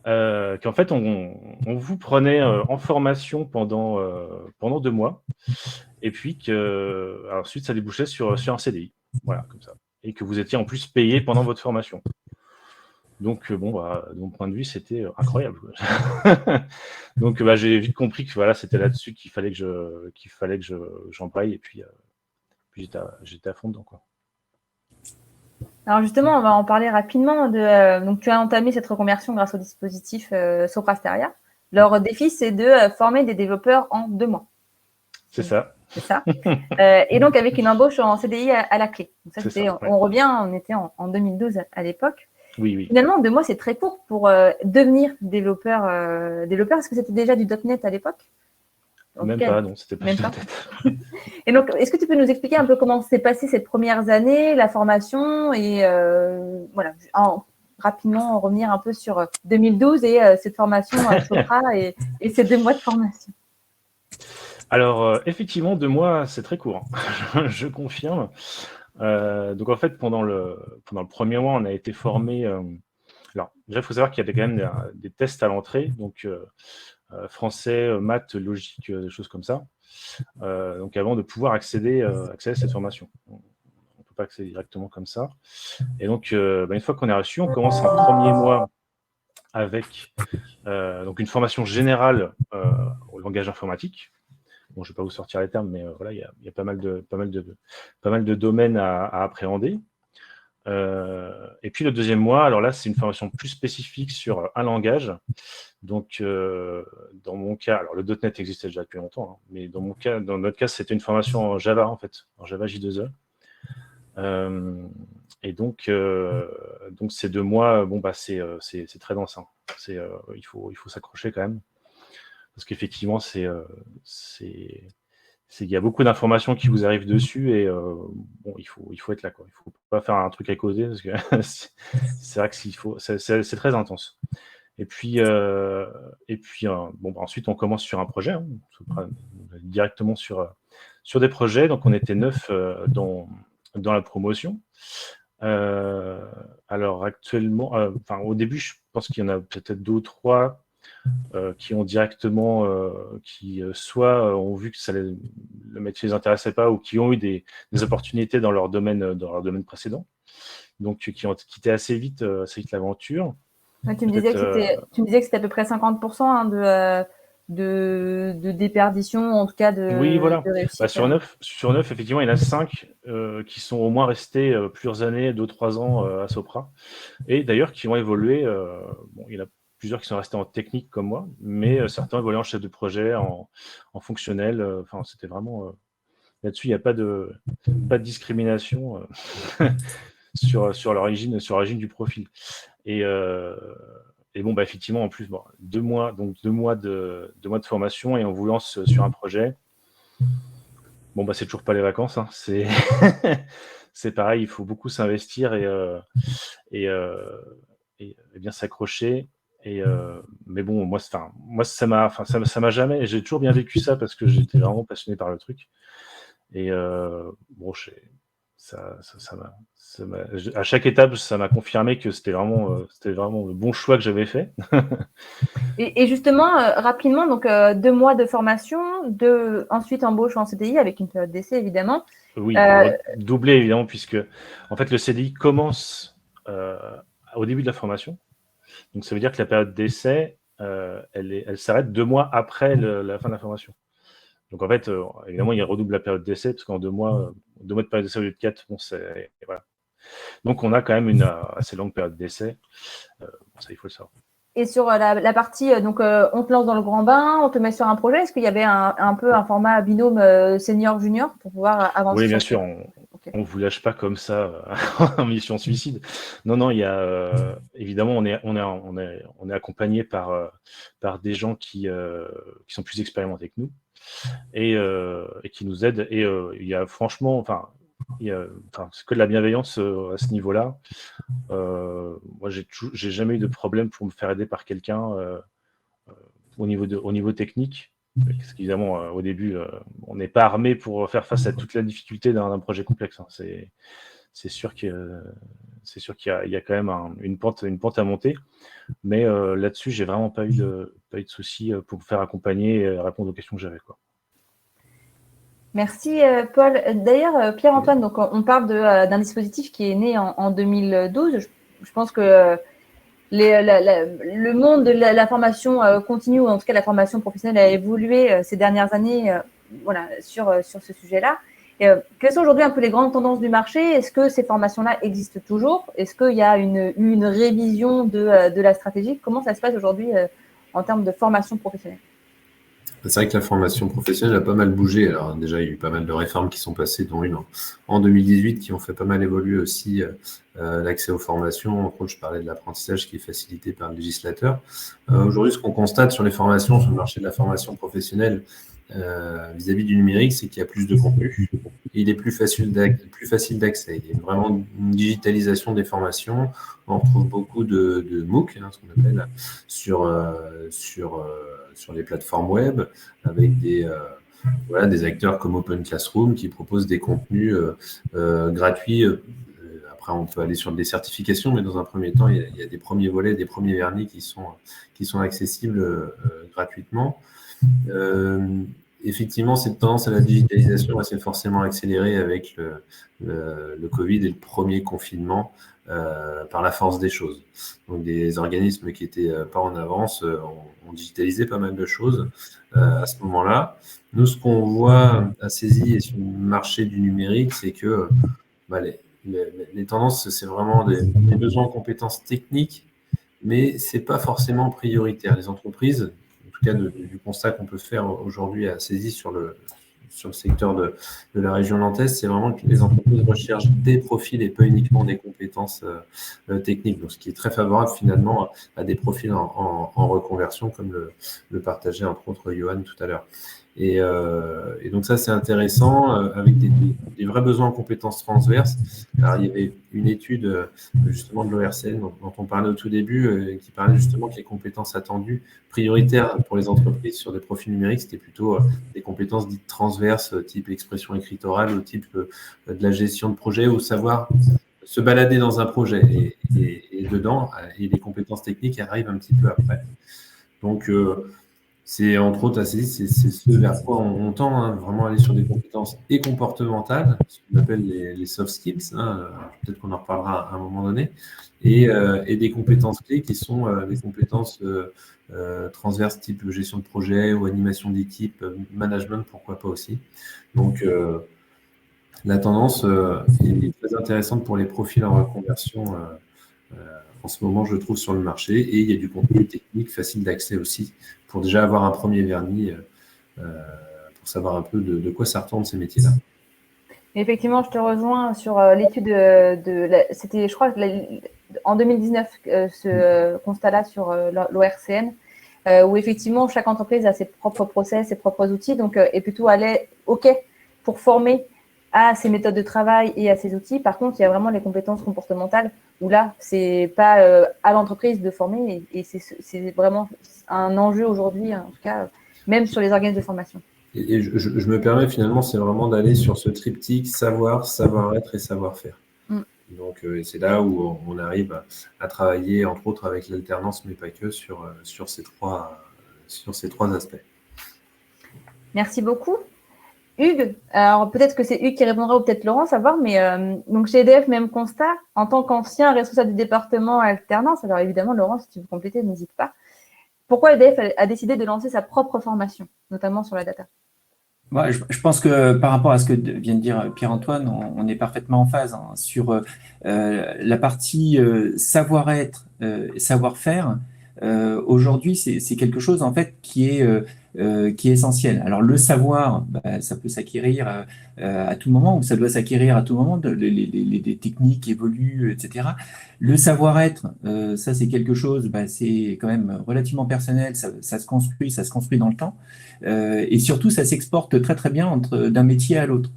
Qu'en fait, on vous prenait en formation pendant 2 mois, et puis ensuite ça débouchait sur un CDI, voilà, comme ça, et que vous étiez en plus payé pendant votre formation. Donc, de mon point de vue, c'était incroyable. Donc, j'ai vite compris que voilà, c'était là-dessus qu'il fallait que j'embraye. Et puis j'étais à fond dedans, quoi. Alors justement, on va en parler rapidement. Donc, tu as entamé cette reconversion grâce au dispositif Soprasteria. Leur défi, c'est de former des développeurs en 2 mois. C'est ça. C'est ça. Et donc, avec une embauche en CDI à la clé. Donc ça, C'est ça, ouais. On revient, on était en 2012 à l'époque. Oui. Finalement, 2 mois, c'est très court pour devenir développeur. Est-ce que c'était déjà du .NET à l'époque? Même pas, non, c'était pas Même du pas. .NET. Et donc, est-ce que tu peux nous expliquer un peu comment s'est passé ces premières années, la formation et voilà, rapidement revenir un peu sur 2012 et cette formation à Sopra et ces 2 mois de formation? Alors, effectivement, 2 mois, c'est très court, hein. Je confirme. Donc, en fait, pendant le premier mois, on a été formé. Alors, déjà, il faut savoir qu'il y avait quand même des tests à l'entrée, donc français, maths, logique, des choses comme ça. Donc, avant de pouvoir accéder à cette formation. On ne peut pas accéder directement comme ça. Et donc, une fois qu'on est reçu, on commence un premier mois avec donc une formation générale au langage informatique. Bon, je ne vais pas vous sortir les termes, mais voilà, il y a pas mal de domaines à appréhender. Et puis le deuxième mois, alors là, c'est une formation plus spécifique sur un langage. Donc, dans mon cas, alors le .NET existait déjà depuis longtemps, hein, mais dans notre cas, c'était une formation en Java, en fait, en Java J2E. Et donc ces 2 mois, c'est très dense, hein. Il faut s'accrocher quand même. Parce qu'effectivement, il y a beaucoup d'informations qui vous arrivent dessus et il faut être là, quoi. Il ne faut pas faire un truc à côté parce que c'est vrai que c'est très intense. Et puis ensuite, on commence sur un projet, hein, directement sur des projets. Donc, on était 9 dans la promotion. Alors, actuellement, au début, je pense qu'il y en a peut-être 2 ou 3 qui ont directement, soit ont vu que le métier ne les intéressait pas ou qui ont eu des opportunités dans leur domaine précédent, donc qui ont quitté assez vite l'aventure. Ouais, tu me disais que c'était à peu près 50% hein, de déperdition, en tout cas Oui, voilà. de réussite. Sur 9, effectivement, il y en a 5 qui sont au moins restés plusieurs années, 2-3 ans à Sopra, et d'ailleurs qui ont évolué. Il y en a plusieurs qui sont restés en technique comme moi, mais certains évoluent en chef de projet, en fonctionnel. C'était vraiment là-dessus, il n'y a pas de discrimination sur l'origine du profil. Et effectivement, en plus, 2 mois de formation et on vous lance sur un projet. C'est toujours pas les vacances, hein. C'est pareil, il faut beaucoup s'investir et bien s'accrocher. Mais bon, moi, ça m'a jamais. J'ai toujours bien vécu ça parce que j'étais vraiment passionné par le truc. Et à chaque étape, ça m'a confirmé que c'était vraiment le bon choix que j'avais fait. Et justement, rapidement, donc 2 mois de formation, ensuite embauche en CDI avec une période d'essai évidemment. Oui, doublé évidemment, puisque en fait le CDI commence au début de la formation. Donc ça veut dire que la période d'essai, elle s'arrête 2 mois après la fin de la formation. Donc en fait, évidemment, il redouble la période d'essai, parce qu'en 2 mois, 2 mois de période d'essai au lieu de 4, voilà. Donc on a quand même une assez longue période d'essai. Ça, il faut le savoir. Et sur la partie, on te lance dans le grand bain, on te met sur un projet. Est-ce qu'il y avait un peu un format binôme senior-junior pour pouvoir avancer? Oui, bien sûr. On ne vous lâche pas comme ça en mission suicide. Non, il y a évidemment, on est accompagné par des gens qui sont plus expérimentés que nous et qui nous aident. Et il y a franchement, c'est que de la bienveillance à ce niveau-là. Moi, j'ai jamais eu de problème pour me faire aider par quelqu'un au niveau technique. Parce qu'évidemment, au début, on n'est pas armé pour faire face à toute la difficulté d'un projet complexe, hein. C'est sûr qu'il y a quand même une pente à monter. Mais là-dessus, j'ai vraiment pas eu de soucis pour me faire accompagner et répondre aux questions que j'avais, quoi. Merci Paul. D'ailleurs, Pierre-Antoine, donc on parle d'un dispositif qui est né en 2012. Je pense que le monde de la formation continue, ou en tout cas la formation professionnelle, a évolué ces dernières années voilà, sur ce sujet-là. Quelles sont aujourd'hui un peu les grandes tendances du marché? Est-ce que ces formations-là existent toujours? Est-ce qu'il y a une révision de la stratégie? Comment ça se passe aujourd'hui en termes de formation professionnelle? C'est vrai que la formation professionnelle a pas mal bougé. Alors déjà, il y a eu pas mal de réformes qui sont passées, dont une en 2018, qui ont fait pas mal évoluer aussi l'accès aux formations. Entre autres, je parlais de l'apprentissage qui est facilité par le législateur. Aujourd'hui, ce qu'on constate sur les formations, sur le marché de la formation professionnelle, vis-à-vis du numérique, c'est qu'il y a plus de contenu et il est plus facile d'accès. Il y a vraiment une digitalisation des formations. On retrouve beaucoup de MOOC, ce qu'on appelle, sur les plateformes web, avec des acteurs comme Open Classroom qui proposent des contenus gratuits. Après, on peut aller sur des certifications, mais dans un premier temps, il y a des premiers volets, des premiers vernis qui sont accessibles gratuitement. Effectivement, cette tendance à la digitalisation, elle s'est forcément accélérée avec le Covid et le premier confinement par la force des choses. Donc, des organismes qui n'étaient pas en avance ont digitalisé pas mal de choses à ce moment-là. Nous, ce qu'on voit à Cesi et sur le marché du numérique, c'est que les tendances, c'est vraiment des besoins en compétences techniques, mais ce n'est pas forcément prioritaire. Les entreprises, en tout cas du constat qu'on peut faire aujourd'hui à Cesi sur le secteur de la région nantaise, c'est vraiment que les entreprises recherchent des profils et pas uniquement des compétences techniques. Donc, ce qui est très favorable finalement à des profils en reconversion, comme le partageait entre autres Johan tout à l'heure. Et donc ça, c'est intéressant, avec des vrais besoins en compétences transverses. Alors, il y avait une étude justement de l'ORCN dont on parlait au tout début, qui parlait justement que les compétences attendues prioritaires pour les entreprises sur des profils numériques, c'était plutôt des compétences dites transverses, type expression écrite orale, ou type de la gestion de projet, ou savoir se balader dans un projet. Et dedans, et les compétences techniques arrivent un petit peu après. Donc, c'est entre autres, c'est ce vers quoi on tend, vraiment aller sur des compétences et comportementales, ce qu'on appelle les soft skills, peut-être qu'on en reparlera à un moment donné, et des compétences clés qui sont des compétences transverses type gestion de projet ou animation d'équipe, management, pourquoi pas aussi. Donc, la tendance est très intéressante pour les profils en reconversion en ce moment, je trouve, sur le marché, et il y a du contenu technique facile d'accès aussi, pour déjà avoir un premier vernis, pour savoir un peu de quoi ça retourne ces métiers-là. Effectivement, je te rejoins sur l'étude c'était, je crois, en 2019, ce constat-là sur l'ORCN, où effectivement, chaque entreprise a ses propres process, ses propres outils, donc est plutôt OK pour former à ses méthodes de travail et à ses outils. Par contre, il y a vraiment les compétences comportementales où là, c'est pas à l'entreprise de former, et c'est vraiment un enjeu aujourd'hui, en tout cas, même sur les organismes de formation. Et je me permets finalement, c'est vraiment d'aller sur ce triptyque savoir, savoir-être et savoir-faire. Donc, c'est là où on arrive à travailler, entre autres, avec l'alternance, mais pas que, sur ces trois aspects. Merci beaucoup. Hugues, alors peut-être que c'est Hugues qui répondra, ou peut-être Laurence, à voir, mais donc chez EDF, même constat, en tant qu'ancien responsable du département alternance, alors évidemment, Laurence, si tu veux compléter, n'hésite pas. Pourquoi EDF a décidé de lancer sa propre formation, notamment sur la data? Ouais, je pense que par rapport à ce que vient de dire Pierre-Antoine, on est parfaitement en phase sur la partie savoir-être, savoir-faire. Aujourd'hui, c'est quelque chose en fait qui est essentiel. Alors le savoir, ça peut s'acquérir à tout moment, ou ça doit s'acquérir à tout moment. Les techniques évoluent, etc. Le savoir-être, ça c'est quelque chose, c'est quand même relativement personnel. Ça se construit dans le temps, et surtout ça s'exporte très très bien d'un métier à l'autre.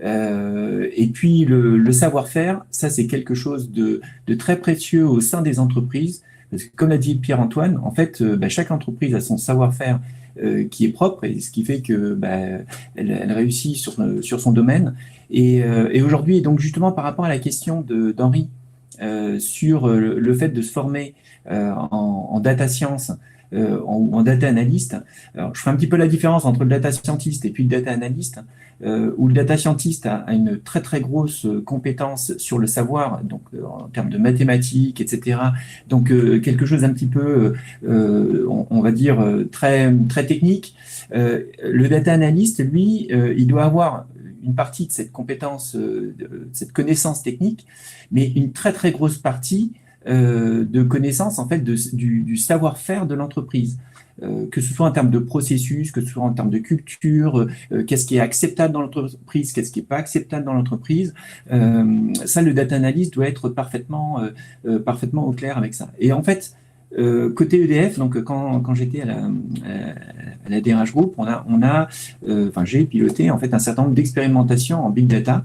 Et puis le savoir-faire, ça c'est quelque chose de très précieux au sein des entreprises. Parce que, comme l'a dit Pierre-Antoine, en fait, chaque entreprise a son savoir-faire qui est propre, et ce qui fait que elle réussit sur son domaine. Et aujourd'hui, donc justement par rapport à la question d'Henri sur le fait de se former en data science, en data analyst. Alors, je ferai un petit peu la différence entre le data scientist et puis le data analyst, où le data scientist a une très très grosse compétence sur le savoir, donc en termes de mathématiques, etc. Donc quelque chose un petit peu, on va dire, très très technique. Le data analyst, lui, il doit avoir une partie de cette compétence, de cette connaissance technique, mais une très très grosse partie de connaissance en fait du savoir-faire de l'entreprise. Que ce soit en termes de processus, que ce soit en termes de culture, qu'est-ce qui est acceptable dans l'entreprise, qu'est-ce qui n'est pas acceptable dans l'entreprise. Ça, le data analyst doit être parfaitement au clair avec ça. Et en fait, côté EDF, donc quand j'étais à la DRH Group, j'ai piloté en fait un certain nombre d'expérimentations en big data.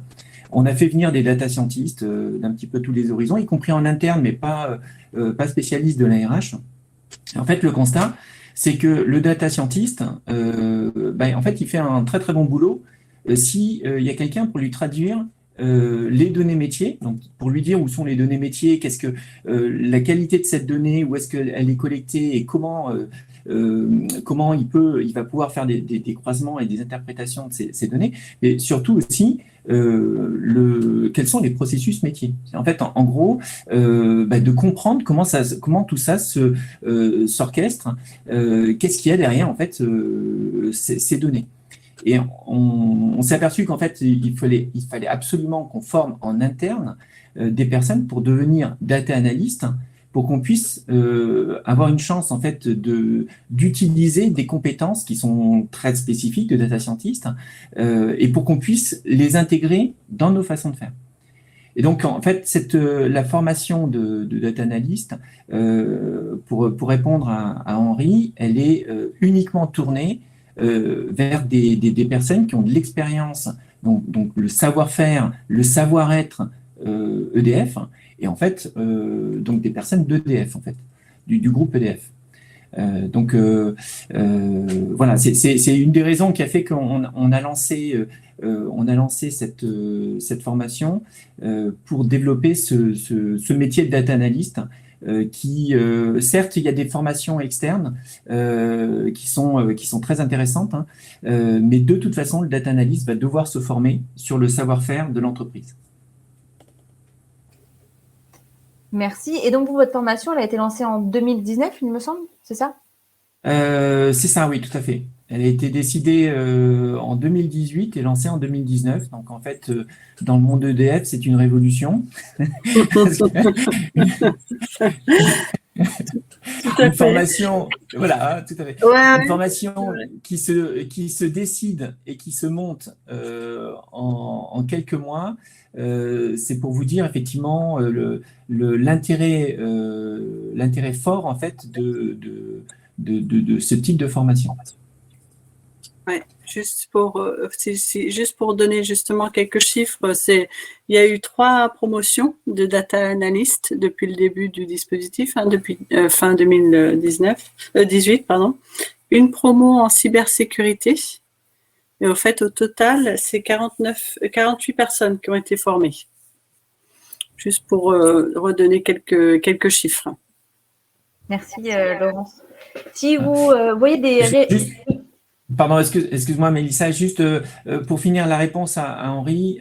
On a fait venir des data scientists d'un petit peu tous les horizons, y compris en interne, mais pas spécialistes de la RH. En fait, le constat, c'est que le data scientist, en fait, il fait un très très bon boulot si il y a quelqu'un pour lui traduire les données métiers, donc pour lui dire où sont les données métiers, qu'est-ce que la qualité de cette donnée, où est-ce qu'elle est collectée et comment il va pouvoir faire des croisements et des interprétations de ces données, mais surtout aussi quels sont les processus métiers. En fait, en gros, de comprendre comment tout ça s'orchestre, qu'est-ce qu'il y a derrière en fait ces données. Et on s'est aperçu qu'en fait, il fallait absolument qu'on forme en interne des personnes pour devenir data analystes, pour qu'on puisse avoir une chance en fait d'utiliser des compétences qui sont très spécifiques de data scientist et pour qu'on puisse les intégrer dans nos façons de faire. Et donc, en fait, la formation de data analyst, pour répondre à Henri, elle est uniquement tournée vers des personnes qui ont de l'expérience, donc le savoir-faire, le savoir-être EDF, et en fait, donc des personnes d'EDF, en fait, du groupe EDF. Voilà, c'est une des raisons qui a fait qu'on a lancé cette formation pour développer ce métier de data analyst qui, certes, il y a des formations externes qui sont très intéressantes, hein, mais de toute façon, le data analyst va devoir se former sur le savoir-faire de l'entreprise. Merci. Et donc, pour votre formation, elle a été lancée en 2019, il me semble, c'est ça? C'est ça, oui, tout à fait. Elle a été décidée en 2018 et lancée en 2019. Donc, en fait, dans le monde EDF, c'est une révolution. Une formation, voilà, tout à fait. Une formation qui se décide et qui se monte en quelques mois. C'est pour vous dire effectivement l'intérêt fort en fait de ce type de formation. Ouais, juste pour donner justement quelques chiffres, il y a eu 3 promotions de data analyst depuis le début du dispositif, depuis fin 2018, pardon. Une promo en cybersécurité. Et au fait, au total, c'est 48 personnes qui ont été formées. Juste pour redonner quelques chiffres. Merci Laurence. Si vous voyez des... Pardon, excuse-moi Mélissa, juste pour finir la réponse à Henri,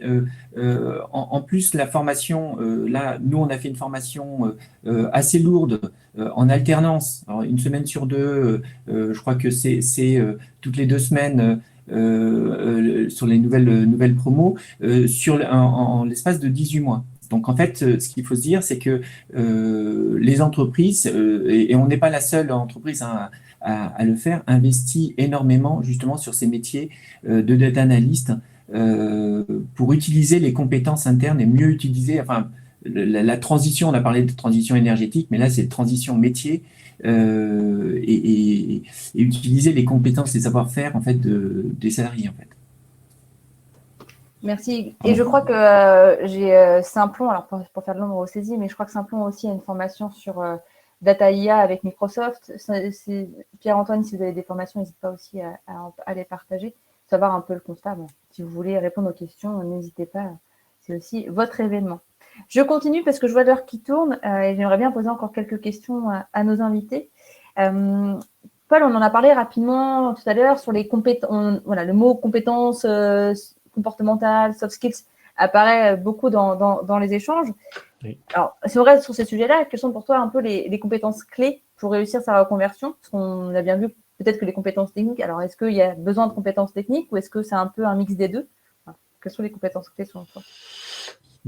en plus la formation, là, nous on a fait une formation assez lourde en alternance, alors, une semaine sur 2, je crois que c'est toutes les 2 semaines sur les nouvelles promos, en l'espace de 18 mois. Donc en fait, ce qu'il faut se dire, c'est que les entreprises, et on n'est pas la seule entreprise à le faire, investit énormément justement sur ces métiers de data analyst pour utiliser les compétences internes et mieux utiliser, enfin, la transition, on a parlé de transition énergétique, mais là c'est transition métier et utiliser les compétences et savoir-faire en fait des salariés en fait. Merci. Et je crois que j'ai Simplon, alors pour faire de l'ombre aux saisies, mais je crois que Simplon aussi a une formation sur Data IA avec Microsoft. Pierre-Antoine, si vous avez des formations, n'hésitez pas aussi à les partager, savoir un peu le constat. Bon, si vous voulez répondre aux questions, n'hésitez pas, c'est aussi votre événement. Je continue parce que je vois l'heure qui tourne et j'aimerais bien poser encore quelques questions à nos invités. Paul, on en a parlé rapidement tout à l'heure sur les compétences. Voilà, le mot compétences comportementales, soft skills apparaît beaucoup dans les échanges. Oui. Alors, si on reste sur ces sujets-là, quelles sont pour toi un peu les compétences clés pour réussir sa reconversion? Parce qu'on a bien vu peut-être que les compétences techniques. Alors, est-ce qu'il y a besoin de compétences techniques ou est-ce que c'est un peu un mix des deux? Enfin, quelles sont les compétences clés selon toi?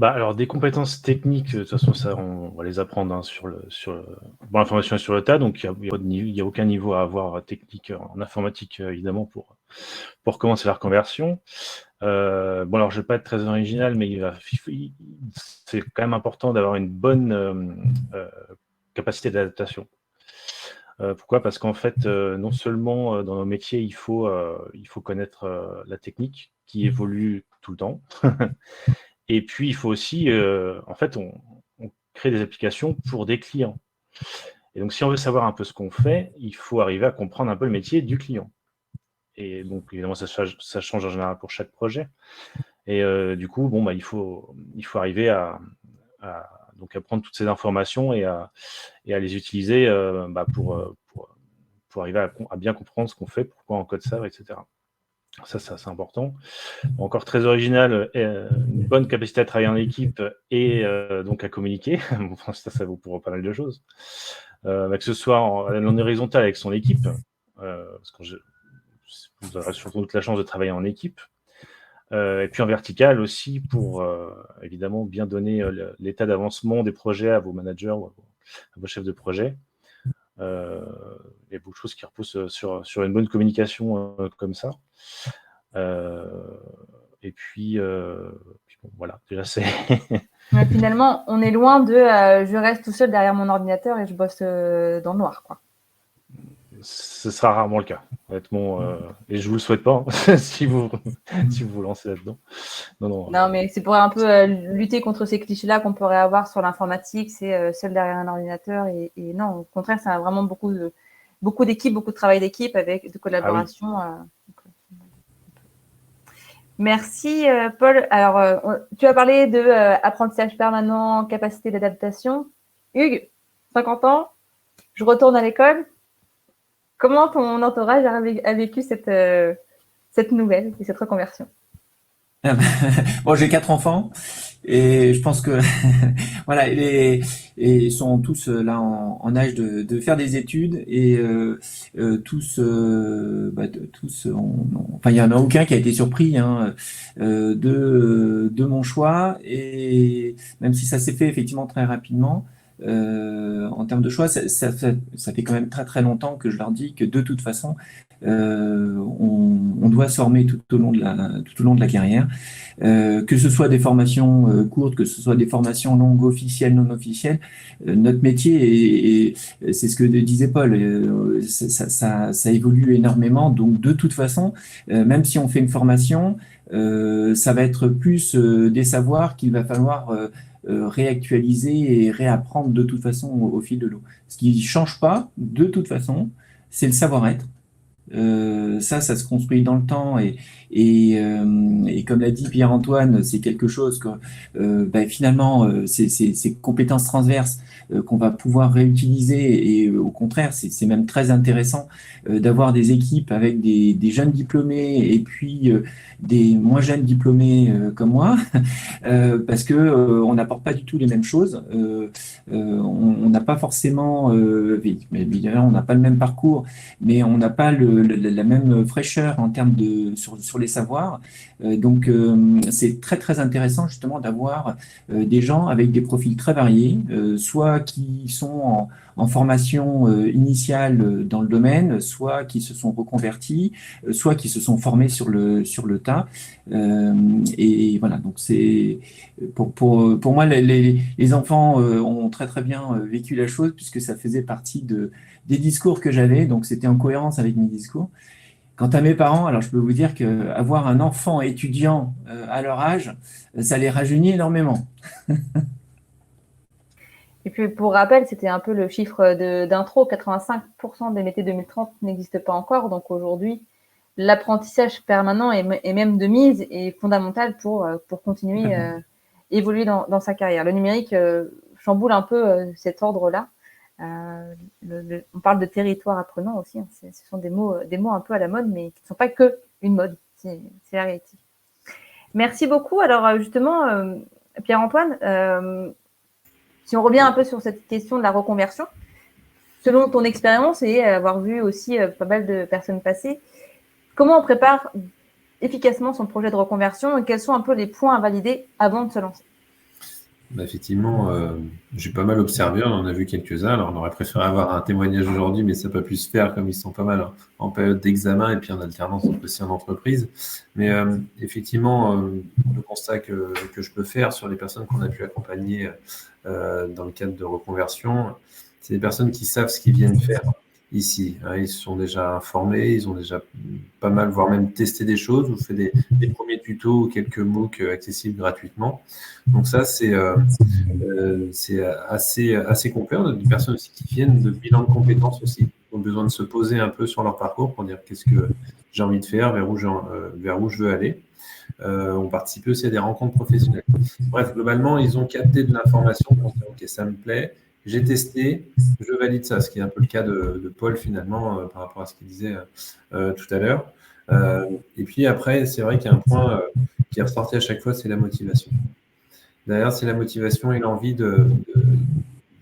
Alors, des compétences techniques, de toute façon, ça, on va les apprendre bon, l'information est sur le tas, donc il n'y a aucun niveau à avoir technique en informatique, évidemment, pour commencer la reconversion. Bon, alors, je ne vais pas être très original, mais c'est quand même important d'avoir une bonne capacité d'adaptation. Pourquoi? Parce qu'en fait, non seulement dans nos métiers, il faut connaître la technique qui évolue tout le temps. Et puis, il faut aussi, en fait, on crée des applications pour des clients. Et donc, si on veut savoir un peu ce qu'on fait, il faut arriver à comprendre un peu le métier du client. Et donc, évidemment, ça change en général pour chaque projet. Et du coup, bon, il faut arriver à prendre toutes ces informations et à les utiliser pour arriver à bien comprendre ce qu'on fait, pourquoi on code ça, etc. Ça, c'est assez important. Encore très original, une bonne capacité à travailler en équipe et donc à communiquer. Ça vaut pour pas mal de choses. Que ce soit en horizontal avec son équipe, parce que vous aurez surtout toute la chance de travailler en équipe. Et puis en vertical aussi pour évidemment bien donner l'état d'avancement des projets à vos managers ou à vos chefs de projet. Il y a beaucoup de choses qui reposent sur une bonne communication comme ça. Et puis bon, voilà, déjà c'est. Mais finalement, on est loin de je reste tout seul derrière mon ordinateur et je bosse dans le noir, quoi. Ce sera rarement le cas, honnêtement, et je vous le souhaite pas hein, si vous vous lancez là-dedans. Non, mais c'est pour un peu lutter contre ces clichés-là qu'on pourrait avoir sur l'informatique, c'est seul derrière un ordinateur et non, au contraire, ça a vraiment beaucoup d'équipes, beaucoup de travail d'équipe avec de collaboration. Ah oui. Merci Paul. Alors, tu as parlé de apprentissage permanent, capacité d'adaptation. Hugues, 50 ans, je retourne à l'école. Comment ton entourage a vécu cette nouvelle et cette reconversion? Bon, j'ai 4 enfants et je pense que voilà, ils sont tous là en âge de faire des études et tous, enfin il y en a aucun qui a été surpris hein, de mon choix et même si ça s'est fait effectivement très rapidement. En termes de choix, ça fait quand même très très longtemps que je leur dis que de toute façon, on doit se former tout au long de la carrière, que ce soit des formations courtes, que ce soit des formations longues, officielles, non officielles. Notre métier, et c'est ce que disait Paul, ça évolue énormément. Donc de toute façon, même si on fait une formation, ça va être plus des savoirs qu'il va falloir réactualiser et réapprendre de toute façon au fil de l'eau. Ce qui ne change pas, de toute façon, c'est le savoir-être. Ça se construit dans le temps et comme l'a dit Pierre-Antoine, c'est quelque chose que finalement, ces compétences transverses qu'on va pouvoir réutiliser et au contraire, c'est même très intéressant d'avoir des équipes avec des jeunes diplômés et puis des moins jeunes diplômés comme moi, parce que on n'apporte pas du tout les mêmes choses. On n'a pas forcément, évidemment, on n'a pas le même parcours, mais on n'a pas la même fraîcheur en termes sur les savoirs. Donc, c'est très très intéressant justement d'avoir des gens avec des profils très variés, soit qui sont en formation initiale dans le domaine, soit qui se sont reconvertis, soit qui se sont formés sur le tas. Et voilà, donc c'est pour moi les enfants ont très très bien vécu la chose puisque ça faisait partie des discours que j'avais, donc c'était en cohérence avec mes discours. Quant à mes parents, alors je peux vous dire qu'avoir un enfant étudiant à leur âge, ça les rajeunit énormément. Et puis pour rappel, c'était un peu le chiffre d'intro, 85% des métiers 2030 n'existent pas encore. Donc aujourd'hui, l'apprentissage permanent et même de mise est fondamental pour continuer à évoluer dans sa carrière. Le numérique chamboule un peu cet ordre-là. On parle de territoire apprenant aussi. Hein. Ce sont des mots un peu à la mode, mais qui ne sont pas que une mode. C'est la réalité. Merci beaucoup. Alors justement, Pierre-Antoine, si on revient un peu sur cette question de la reconversion, selon ton expérience et avoir vu aussi pas mal de personnes passer, comment on prépare efficacement son projet de reconversion et quels sont un peu les points à valider avant de se lancer? Effectivement, j'ai pas mal observé, on en a vu quelques-uns. Alors, on aurait préféré avoir un témoignage aujourd'hui, mais ça n'a pas pu se faire comme ils sont pas mal en période d'examen et puis en alternance aussi en entreprise. Mais effectivement, le constat que je peux faire sur les personnes qu'on a pu accompagner dans le cadre de reconversion, c'est des personnes qui savent ce qu'ils viennent faire ici. Hein. Ils se sont déjà informés, ils ont déjà pas mal, voire même testé des choses, ou fait des premiers tutos ou quelques MOOC accessibles gratuitement. Donc ça, c'est assez complet. On a des personnes aussi qui viennent de bilan de compétences aussi, qui ont besoin de se poser un peu sur leur parcours pour dire qu'est-ce que j'ai envie de faire, vers où je veux aller. On participe aussi à des rencontres professionnelles. Bref, globalement, ils ont capté de l'information pour dire ok, ça me plaît, j'ai testé, je valide ça, ce qui est un peu le cas de Paul finalement par rapport à ce qu'il disait tout à l'heure. Et puis après, c'est vrai qu'il y a un point qui est ressorti à chaque fois, c'est la motivation. Derrière, c'est la motivation et l'envie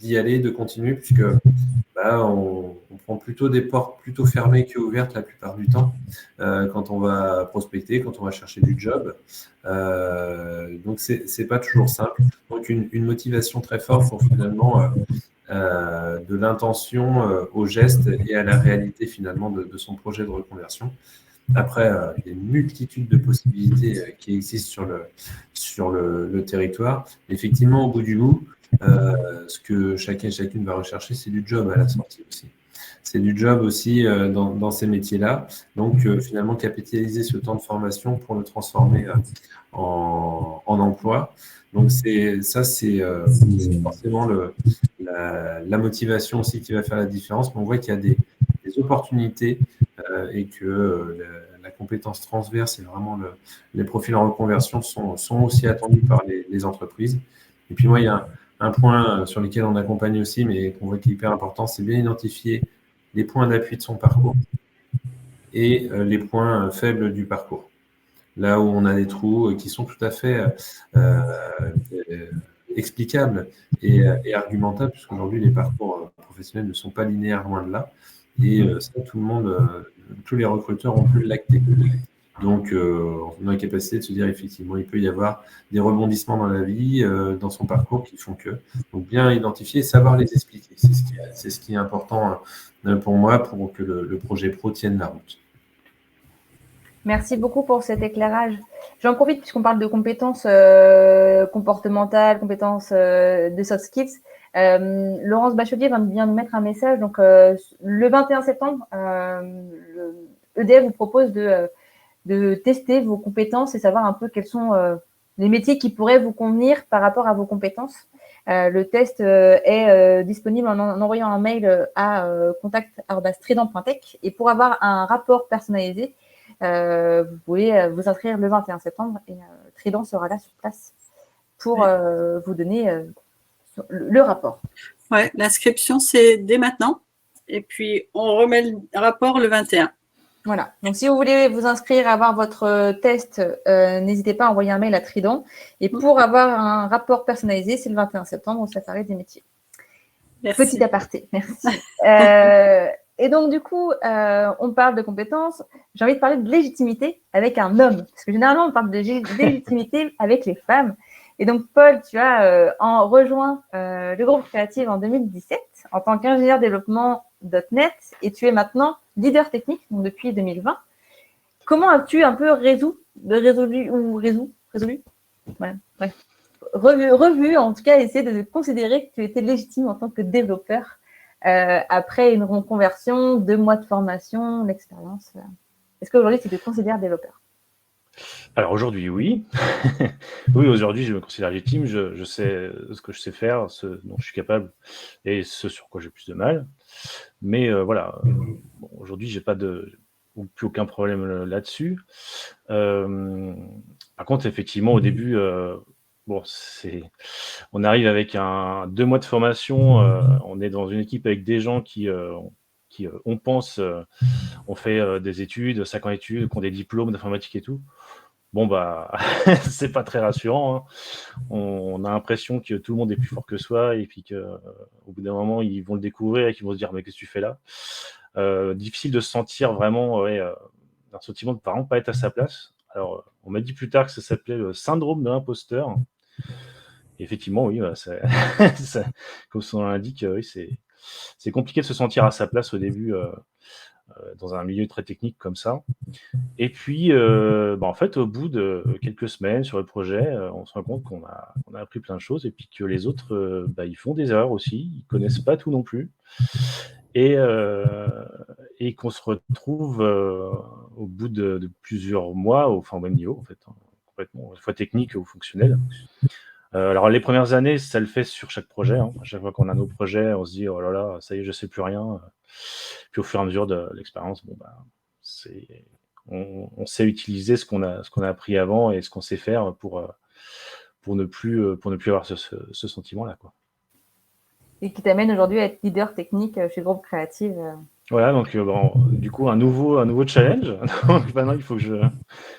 d'y aller, de continuer, puisque on prend plutôt des portes plutôt fermées qu'ouvertes la plupart du temps quand on va prospecter, quand on va chercher du job. Donc, c'est pas toujours simple. Donc, une motivation très forte pour finalement de l'intention au geste et à la réalité finalement de son projet de reconversion. Après, il y a une multitude de possibilités qui existent sur le territoire. Effectivement, au bout du bout, ce que chacun et chacune va rechercher, c'est du job à la sortie aussi. C'est du job aussi dans ces métiers-là. Donc, finalement, capitaliser ce temps de formation pour le transformer en emploi. Donc, c'est forcément la motivation aussi qui va faire la différence. Mais on voit qu'il y a des opportunités et que la compétence transverse et vraiment les profils en reconversion sont aussi attendus par les entreprises. Et puis moi, il y a un point sur lequel on accompagne aussi, mais qu'on voit qui est hyper important, c'est bien identifier les points d'appui de son parcours et les points faibles du parcours. Là où on a des trous qui sont tout à fait explicables et argumentables, puisqu'aujourd'hui, les parcours professionnels ne sont pas linéaires, loin de là. Et ça, tous les recruteurs ont pu l'acter. Donc, on a la capacité de se dire, effectivement, il peut y avoir des rebondissements dans la vie, dans son parcours qui font que. Donc, bien identifier et savoir les expliquer. C'est ce qui est important pour moi pour que le projet pro tienne la route. Merci beaucoup pour cet éclairage. J'en profite puisqu'on parle de compétences comportementales, compétences de soft skills. Laurence Bachelier vient de mettre un message. Donc, le 21 septembre, EDF vous propose de tester vos compétences et savoir un peu quels sont les métiers qui pourraient vous convenir par rapport à vos compétences. Le test est disponible en envoyant un mail à contact@trident.tech. Et pour avoir un rapport personnalisé, vous pouvez vous inscrire le 21 septembre et Trident sera là sur place pour vous donner le rapport. Ouais, l'inscription, c'est dès maintenant. Et puis, on remet le rapport le 21. Voilà. Donc, si vous voulez vous inscrire, avoir votre test, n'hésitez pas à envoyer un mail à Trident. Et pour avoir un rapport personnalisé, c'est le 21 septembre au Safari des métiers. Merci. Petit aparté, merci. Et donc, du coup, on parle de compétences. J'ai envie de parler de légitimité avec un homme. Parce que généralement, on parle de légitimité avec les femmes. Et donc, Paul, tu as rejoint le groupe créatif en 2017 en tant qu'ingénieur développement .NET et tu es maintenant leader technique donc depuis 2020. Comment as-tu un peu résolu voilà, bref. Revu, en tout cas, essayer de considérer que tu étais légitime en tant que développeur après une reconversion, 2 mois de formation, l'expérience. Est-ce qu'aujourd'hui, tu te considères développeur? Alors aujourd'hui, oui. Oui, aujourd'hui, je me considère légitime. Je sais ce que je sais faire, ce dont je suis capable et ce sur quoi j'ai plus de mal. Mais voilà, bon, aujourd'hui, j'ai pas plus aucun problème là-dessus. Par contre, effectivement, au début, bon, on arrive avec 2 mois de formation. On est dans une équipe avec des gens qui on pense, ont fait des études, 5 ans d'études, qui ont des diplômes d'informatique et tout. Bon, bah, c'est pas très rassurant, hein. On a l'impression que tout le monde est plus fort que soi et puis qu'au bout d'un moment, ils vont le découvrir et qu'ils vont se dire, mais qu'est-ce que tu fais là? Difficile de se sentir vraiment, ouais, un sentiment de vraiment pas être à sa place. Alors, on m'a dit plus tard que ça s'appelait le syndrome de l'imposteur. Effectivement, oui, bah, comme son nom l'indique, oui, c'est compliqué de se sentir à sa place au début dans un milieu très technique comme ça. Et puis, bah, en fait, au bout de quelques semaines sur le projet, on se rend compte qu'on a appris plein de choses et puis que les autres, bah, ils font des erreurs aussi, ils connaissent pas tout non plus. Et qu'on se retrouve au bout de plusieurs mois, enfin au même niveau en fait, hein, complètement, à la fois technique ou fonctionnel. Alors les premières années, ça le fait sur chaque projet, hein. À chaque fois qu'on a nos projets, on se dit oh là là, ça y est, je sais plus rien. Puis au fur et à mesure de l'expérience, bon bah on sait utiliser ce qu'on a appris avant et ce qu'on sait faire pour ne plus avoir ce sentiment-là, quoi. Et qui t'amène aujourd'hui à être leader technique chez Groupe Créative. Voilà, donc bon, du coup, un nouveau challenge. Donc maintenant, il faut que je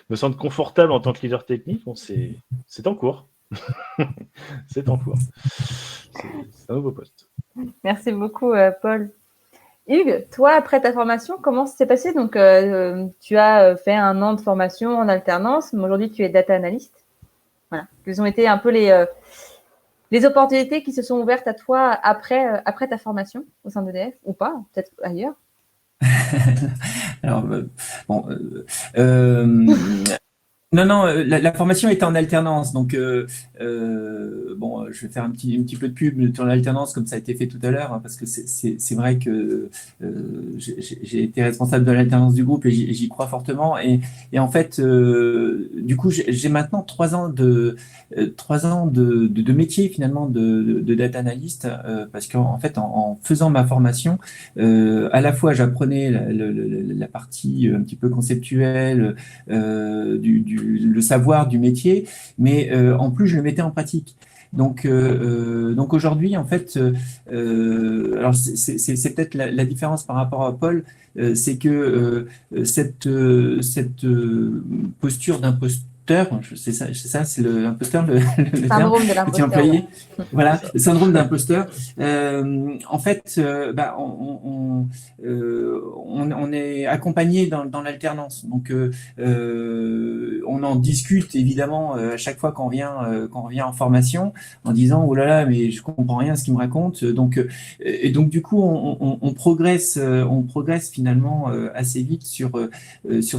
me sente confortable en tant que leader technique. Bon, c'est en cours. C'est en cours. C'est un nouveau poste. Merci beaucoup, Paul. Hugues, toi, après ta formation, comment ça s'est passé? Donc, tu as fait 1 an de formation en alternance, mais aujourd'hui, tu es data analyst. Voilà. Quelles ont été un peu les opportunités qui se sont ouvertes à toi après ta formation au sein d'EDF, ou pas, peut-être ailleurs? Alors, bon, non, la formation était en alternance, donc bon, je vais faire un petit peu de pub sur l'alternance comme ça a été fait tout à l'heure, hein, parce que c'est vrai que j'ai été responsable de l'alternance du groupe et j'y crois fortement. Et en fait, du coup, j'ai maintenant 3 ans de métier finalement de data analyst, parce qu'en fait, en faisant ma formation, à la fois j'apprenais la partie un petit peu conceptuelle, le savoir du métier, mais en plus je le mettais en pratique. Donc aujourd'hui, en fait, alors c'est peut-être la différence par rapport à Paul, c'est que cette posture d'imposteur, c'est ça, c'est l'imposteur, le Syndrome de terme que tu as l'imposteur. employé. Voilà, le syndrome d'imposteur. En fait, bah, on est accompagné dans l'alternance. Donc, on en discute évidemment à chaque fois qu'on revient en formation, en disant oh là là, mais je comprends rien à ce qu'il me raconte. Donc, et donc du coup, on progresse finalement assez vite sur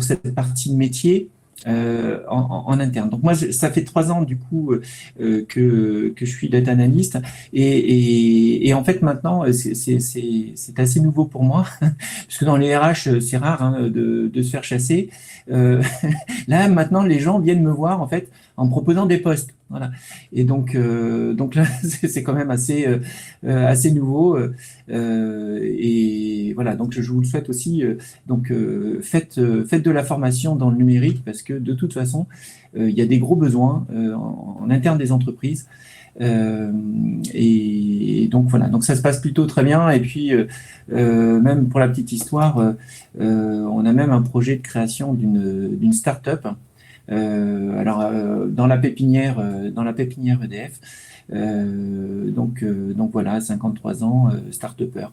cette partie de métier. En interne. Donc moi, ça fait 3 ans du coup que je suis data analyst et en fait maintenant c'est assez nouveau pour moi parce que dans les RH c'est rare, hein, de se faire chasser. Là maintenant les gens viennent me voir en fait en me proposant des postes. Voilà. Et donc là c'est quand même assez nouveau et voilà, donc je vous le souhaite aussi. Donc faites de la formation dans le numérique parce que de toute façon il y a des gros besoins en interne des entreprises. Et donc voilà, donc ça se passe plutôt très bien. Et puis même pour la petite histoire, on a même un projet de création d'une start-up. Alors dans la pépinière EDF. Donc voilà, 53 ans, start-upper.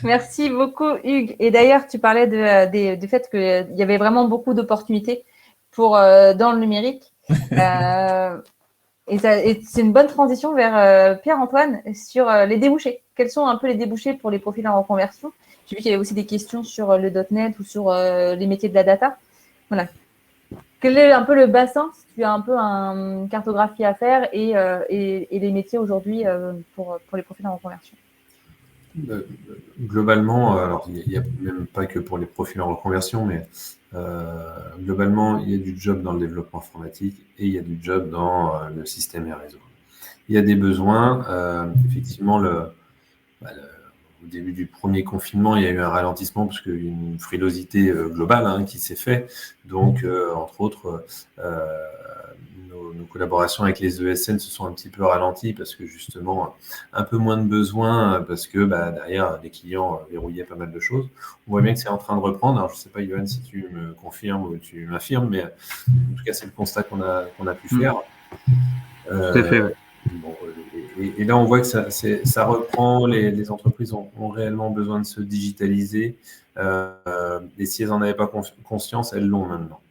Merci beaucoup, Hugues. Et d'ailleurs, tu parlais du fait qu'il y avait vraiment beaucoup d'opportunités dans le numérique. Et c'est une bonne transition vers Pierre-Antoine sur les débouchés. Quels sont un peu les débouchés pour les profils en reconversion? J'ai vu qu'il y avait aussi des questions sur le .NET ou sur les métiers de la data. Voilà. Quel est un peu le bassin, si tu as un peu une cartographie à faire et les métiers aujourd'hui pour les profils en reconversion? Globalement, alors il n'y a même pas que pour les profils en reconversion, mais globalement, il y a du job dans le développement informatique et il y a du job dans le système et réseau. Il y a des besoins, effectivement, au début du premier confinement, il y a eu un ralentissement parce qu'il y a eu une frilosité globale qui s'est fait. Donc, entre autres, nos collaborations avec les ESN se sont un petit peu ralenties parce que justement, un peu moins de besoins parce que derrière, les clients verrouillaient pas mal de choses. On voit bien que c'est en train de reprendre. Alors, je ne sais pas, Yoann, si tu me confirmes ou tu m'affirmes, mais en tout cas, c'est le constat qu'on a pu faire. Tout à fait, ouais. Bon, et là, on voit que ça reprend. Les entreprises ont réellement besoin de se digitaliser. Et si elles n'en avaient pas conscience, elles l'ont maintenant.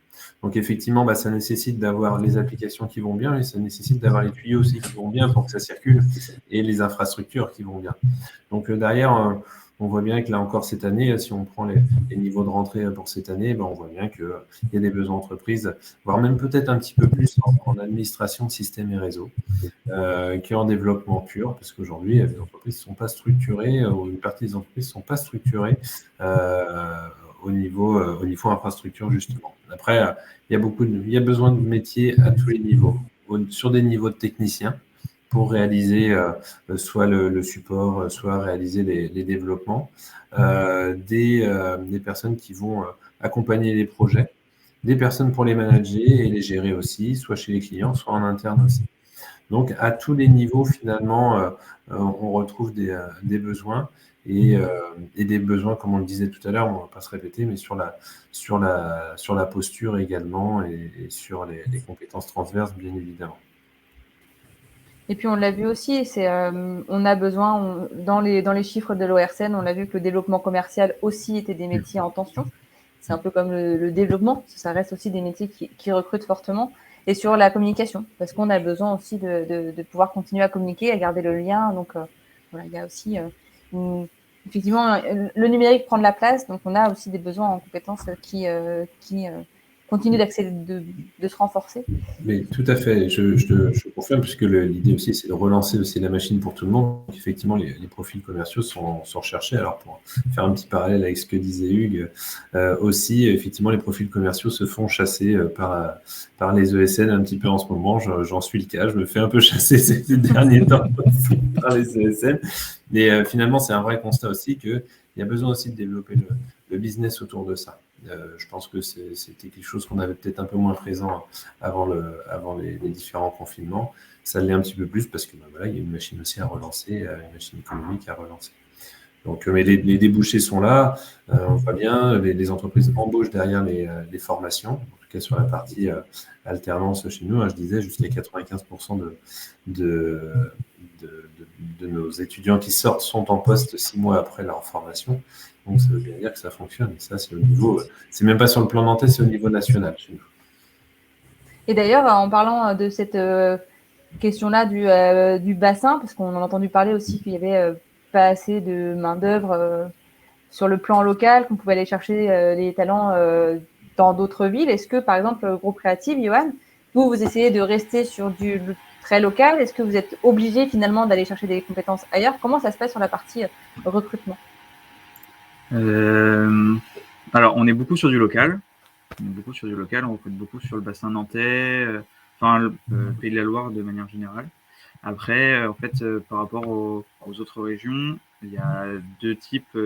Donc, effectivement, ça nécessite d'avoir les applications qui vont bien, et ça nécessite d'avoir les tuyaux aussi qui vont bien pour que ça circule, et les infrastructures qui vont bien. Donc, derrière, on voit bien que là encore cette année, si on prend les niveaux de rentrée pour cette année, on voit bien qu'il y a des besoins d'entreprise, voire même peut-être un petit peu plus en administration de systèmes et réseaux, qu'en développement pur, parce qu'aujourd'hui, les entreprises ne sont pas structurées, ou une partie des entreprises ne sont pas structurées au niveau infrastructure, justement. Après, il y a besoin de métiers à tous les niveaux, sur des niveaux de techniciens, pour réaliser soit le support, soit réaliser les développements, des personnes qui vont accompagner les projets, des personnes pour les manager et les gérer aussi, soit chez les clients, soit en interne aussi. Donc, à tous les niveaux, finalement, on retrouve des besoins et des besoins, comme on le disait tout à l'heure, on ne va pas se répéter, mais sur la posture également et sur les compétences transverses, bien évidemment. Et puis, on l'a vu aussi, on a besoin, dans les chiffres de l'ORCN, on l'a vu que le développement commercial aussi était des métiers en tension. C'est un peu comme le développement, ça reste aussi des métiers qui recrutent fortement. Et sur la communication, parce qu'on a besoin aussi de pouvoir continuer à communiquer, à garder le lien. Donc, voilà, il y a aussi, effectivement, le numérique prend de la place, donc on a aussi des besoins en compétences qui continuent de se renforcer. Mais tout à fait, je confirme, puisque l'idée aussi, c'est de relancer aussi la machine pour tout le monde. Donc, effectivement, les profils commerciaux sont recherchés. Alors, pour faire un petit parallèle avec ce que disait Hugues, aussi, effectivement, les profils commerciaux se font chasser par les ESN un petit peu en ce moment. J'en suis le cas. Je me fais un peu chasser ces derniers temps par les ESN. Mais finalement, c'est un vrai constat aussi qu'il y a besoin aussi de développer le business autour de ça. Je pense que c'était quelque chose qu'on avait peut-être un peu moins présent avant les différents confinements. Ça l'est un petit peu plus parce que voilà, il y a une machine aussi à relancer, une machine économique à relancer. Donc, mais les débouchés sont là, on voit bien, les entreprises embauchent derrière les formations, en tout cas sur la partie alternance chez nous, je disais jusqu'à 95% de nos étudiants qui sortent sont en poste 6 mois après leur formation. Donc, ça veut bien dire que ça fonctionne. Et ça, c'est au niveau, c'est même pas sur le plan nantais, c'est au niveau national chez nous. Et d'ailleurs, en parlant de cette question-là du bassin, parce qu'on en a entendu parler aussi qu'il y avait pas assez de main-d'œuvre sur le plan local, qu'on pouvait aller chercher les talents dans d'autres villes. Est-ce que, par exemple, le groupe créatif, Yoann, vous essayez de rester sur du très local? Est-ce que vous êtes obligé finalement d'aller chercher des compétences ailleurs? Comment ça se passe sur la partie recrutement? Alors, on est beaucoup sur du local. On recrute beaucoup sur le bassin nantais, le Pays de la Loire de manière générale. Après, en fait, par rapport aux autres régions, il y a deux types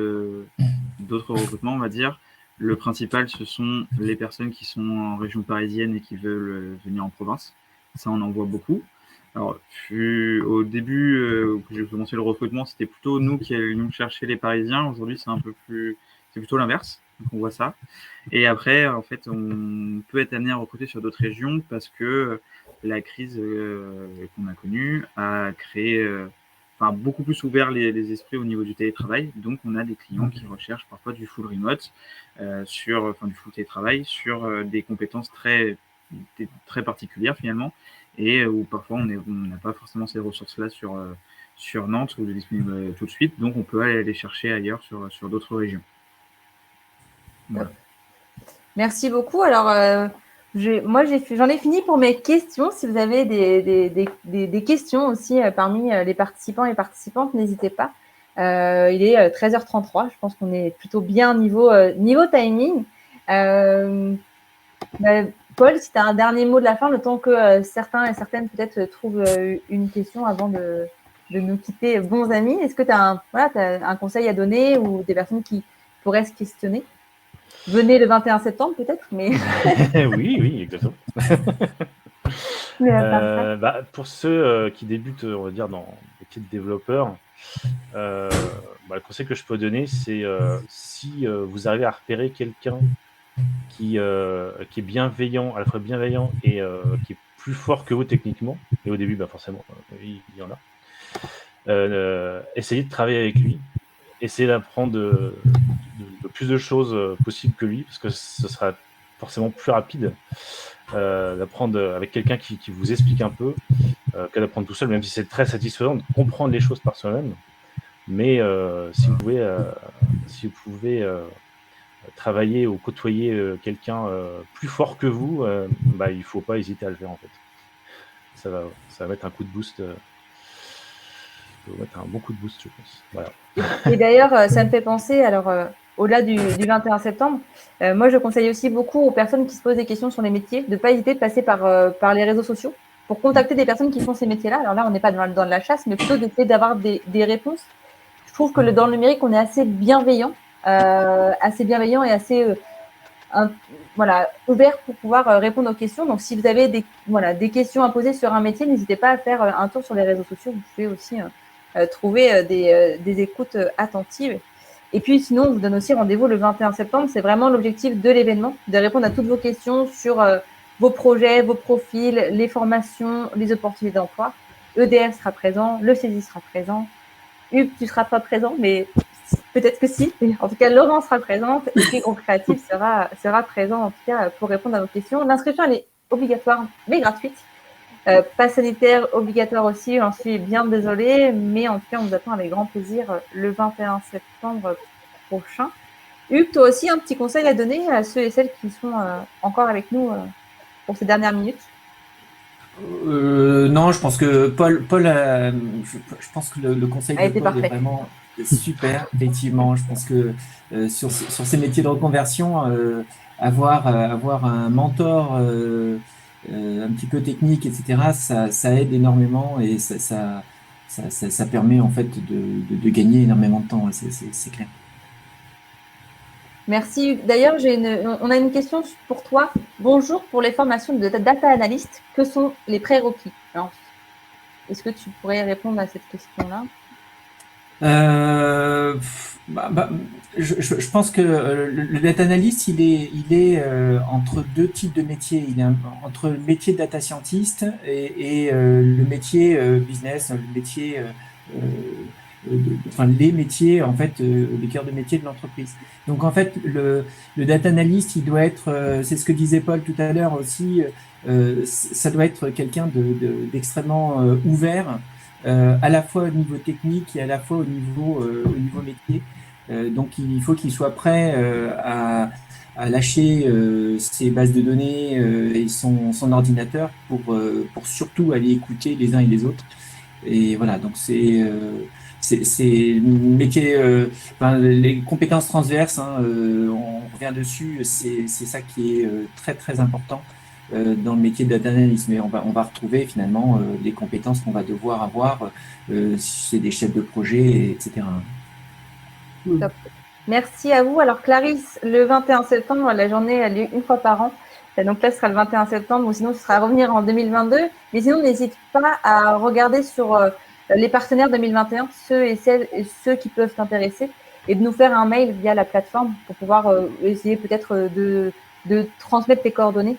d'autres recrutements, on va dire. Le principal, ce sont les personnes qui sont en région parisienne et qui veulent venir en province. Ça, on en voit beaucoup. Alors, au début, où j'ai commencé le recrutement, c'était plutôt nous qui allions chercher les Parisiens. Aujourd'hui, c'est plutôt l'inverse. Donc, on voit ça. Et après, en fait, on peut être amené à recruter sur d'autres régions parce que la crise qu'on a connue a créé, beaucoup plus ouvert les esprits au niveau du télétravail. Donc, on a des clients qui recherchent parfois du full remote, du full télétravail sur des compétences très, très particulières finalement, et où parfois on n'a pas forcément ces ressources-là sur Nantes ou disponibles tout de suite. Donc, on peut aller les chercher ailleurs sur d'autres régions. Voilà. Merci beaucoup. Alors, j'en ai fini pour mes questions. Si vous avez des questions aussi parmi les participants et participantes, n'hésitez pas. Il est 13h33. Je pense qu'on est plutôt bien niveau timing. Paul, si tu as un dernier mot de la fin, le temps que certains et certaines peut-être trouvent une question avant de nous quitter bons amis. Est-ce que tu as un conseil à donner ou des personnes qui pourraient se questionner? Venez le 21 septembre peut-être, mais... Oui, exactement. mais à part ça. Pour ceux qui débutent, on va dire, dans le métier de développeur, le conseil que je peux donner, c'est si vous arrivez à repérer quelqu'un qui est bienveillant, à la fois bienveillant et qui est plus fort que vous techniquement, et au début, forcément, il y en a, essayez de travailler avec lui, essayez d'apprendre le plus de choses possibles que lui, parce que ce sera forcément plus rapide d'apprendre avec quelqu'un qui vous explique un peu que d'apprendre tout seul, même si c'est très satisfaisant de comprendre les choses par soi-même. Mais si vous pouvez travailler ou côtoyer quelqu'un plus fort que vous, il ne faut pas hésiter à le faire en fait. Ça va mettre un coup de boost. Ça va mettre un bon coup de boost, je pense. Voilà. Et d'ailleurs, ça me fait penser, alors au-delà du 21 septembre, moi je conseille aussi beaucoup aux personnes qui se posent des questions sur les métiers de ne pas hésiter de passer par les réseaux sociaux pour contacter des personnes qui font ces métiers-là. Alors là, on n'est pas dans de la chasse, mais plutôt d'essayer d'avoir des réponses. Je trouve que dans le numérique, on est assez bienveillant et assez ouvert pour pouvoir répondre aux questions. Donc, si vous avez des questions à poser sur un métier, n'hésitez pas à faire un tour sur les réseaux sociaux. Vous pouvez aussi trouver des écoutes attentives. Et puis, sinon, on vous donne aussi rendez-vous le 21 septembre. C'est vraiment l'objectif de l'événement, de répondre à toutes vos questions sur vos projets, vos profils, les formations, les opportunités d'emploi. EDF sera présent, le CESI sera présent. Hugues, tu ne seras pas présent, mais peut-être que si. En tout cas, Laurent sera présente et puis Groupe Créatif sera présent, en tout cas, pour répondre à vos questions. L'inscription, elle est obligatoire, mais gratuite. Pass sanitaire obligatoire aussi, j'en suis bien désolée, mais en tout cas, on vous attend avec grand plaisir le 21 septembre prochain. Hugues, toi aussi, un petit conseil à donner à ceux et celles qui sont encore avec nous pour ces dernières minutes? Non, je pense que Paul je pense que le conseil de Paul parfait. est vraiment super, effectivement. Je pense que sur ces métiers de reconversion, avoir un mentor un petit peu technique, etc., ça aide énormément et ça permet en fait de gagner énormément de temps, c'est clair. Merci. D'ailleurs, on a une question pour toi. Bonjour, pour les formations de data analyst, que sont les prérequis? Est-ce que tu pourrais répondre à cette question-là? Je pense que le data analyst, il est entre deux types de métiers. Il est entre le métier de data scientist et le métier business, le métier les métiers, en fait, les cœurs de métier de l'entreprise. Donc, en fait, le data analyst, il doit être, c'est ce que disait Paul tout à l'heure aussi, ça doit être quelqu'un d'extrêmement ouvert, à la fois au niveau technique et à la fois au niveau métier. Donc, il faut qu'il soit prêt à lâcher ses bases de données et son ordinateur pour surtout aller écouter les uns et les autres. Et voilà, donc c'est métier, les compétences transverses, on revient dessus, c'est ça qui est très très important dans le métier de data analyst. Mais on va retrouver finalement les compétences qu'on va devoir avoir si c'est des chefs de projet, etc. Top. Merci à vous. Alors Clarisse, le 21 septembre, la journée a lieu une fois par an. Donc là, ce sera le 21 septembre ou sinon, ce sera à revenir en 2022. Mais sinon, n'hésite pas à regarder sur les partenaires 2021, ceux qui peuvent t'intéresser et de nous faire un mail via la plateforme pour pouvoir essayer peut-être de transmettre tes coordonnées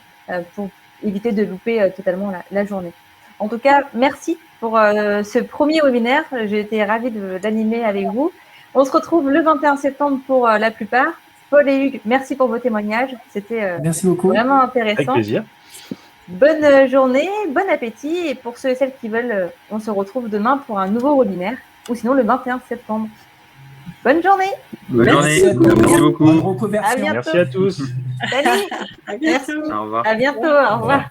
pour éviter de louper totalement la journée. En tout cas, merci pour ce premier webinaire. J'ai été ravie de l'animer avec vous. On se retrouve le 21 septembre pour la plupart. Paul et Hugues, merci pour vos témoignages. C'était merci beaucoup. Vraiment intéressant. Avec plaisir. Bonne journée, bon appétit. Et pour ceux et celles qui veulent, on se retrouve demain pour un nouveau webinaire ou sinon le 21 septembre. Bonne journée. Bonne journée. Merci beaucoup. À bientôt. Merci à tous. Salut. Merci. Au revoir. À bientôt. Au revoir.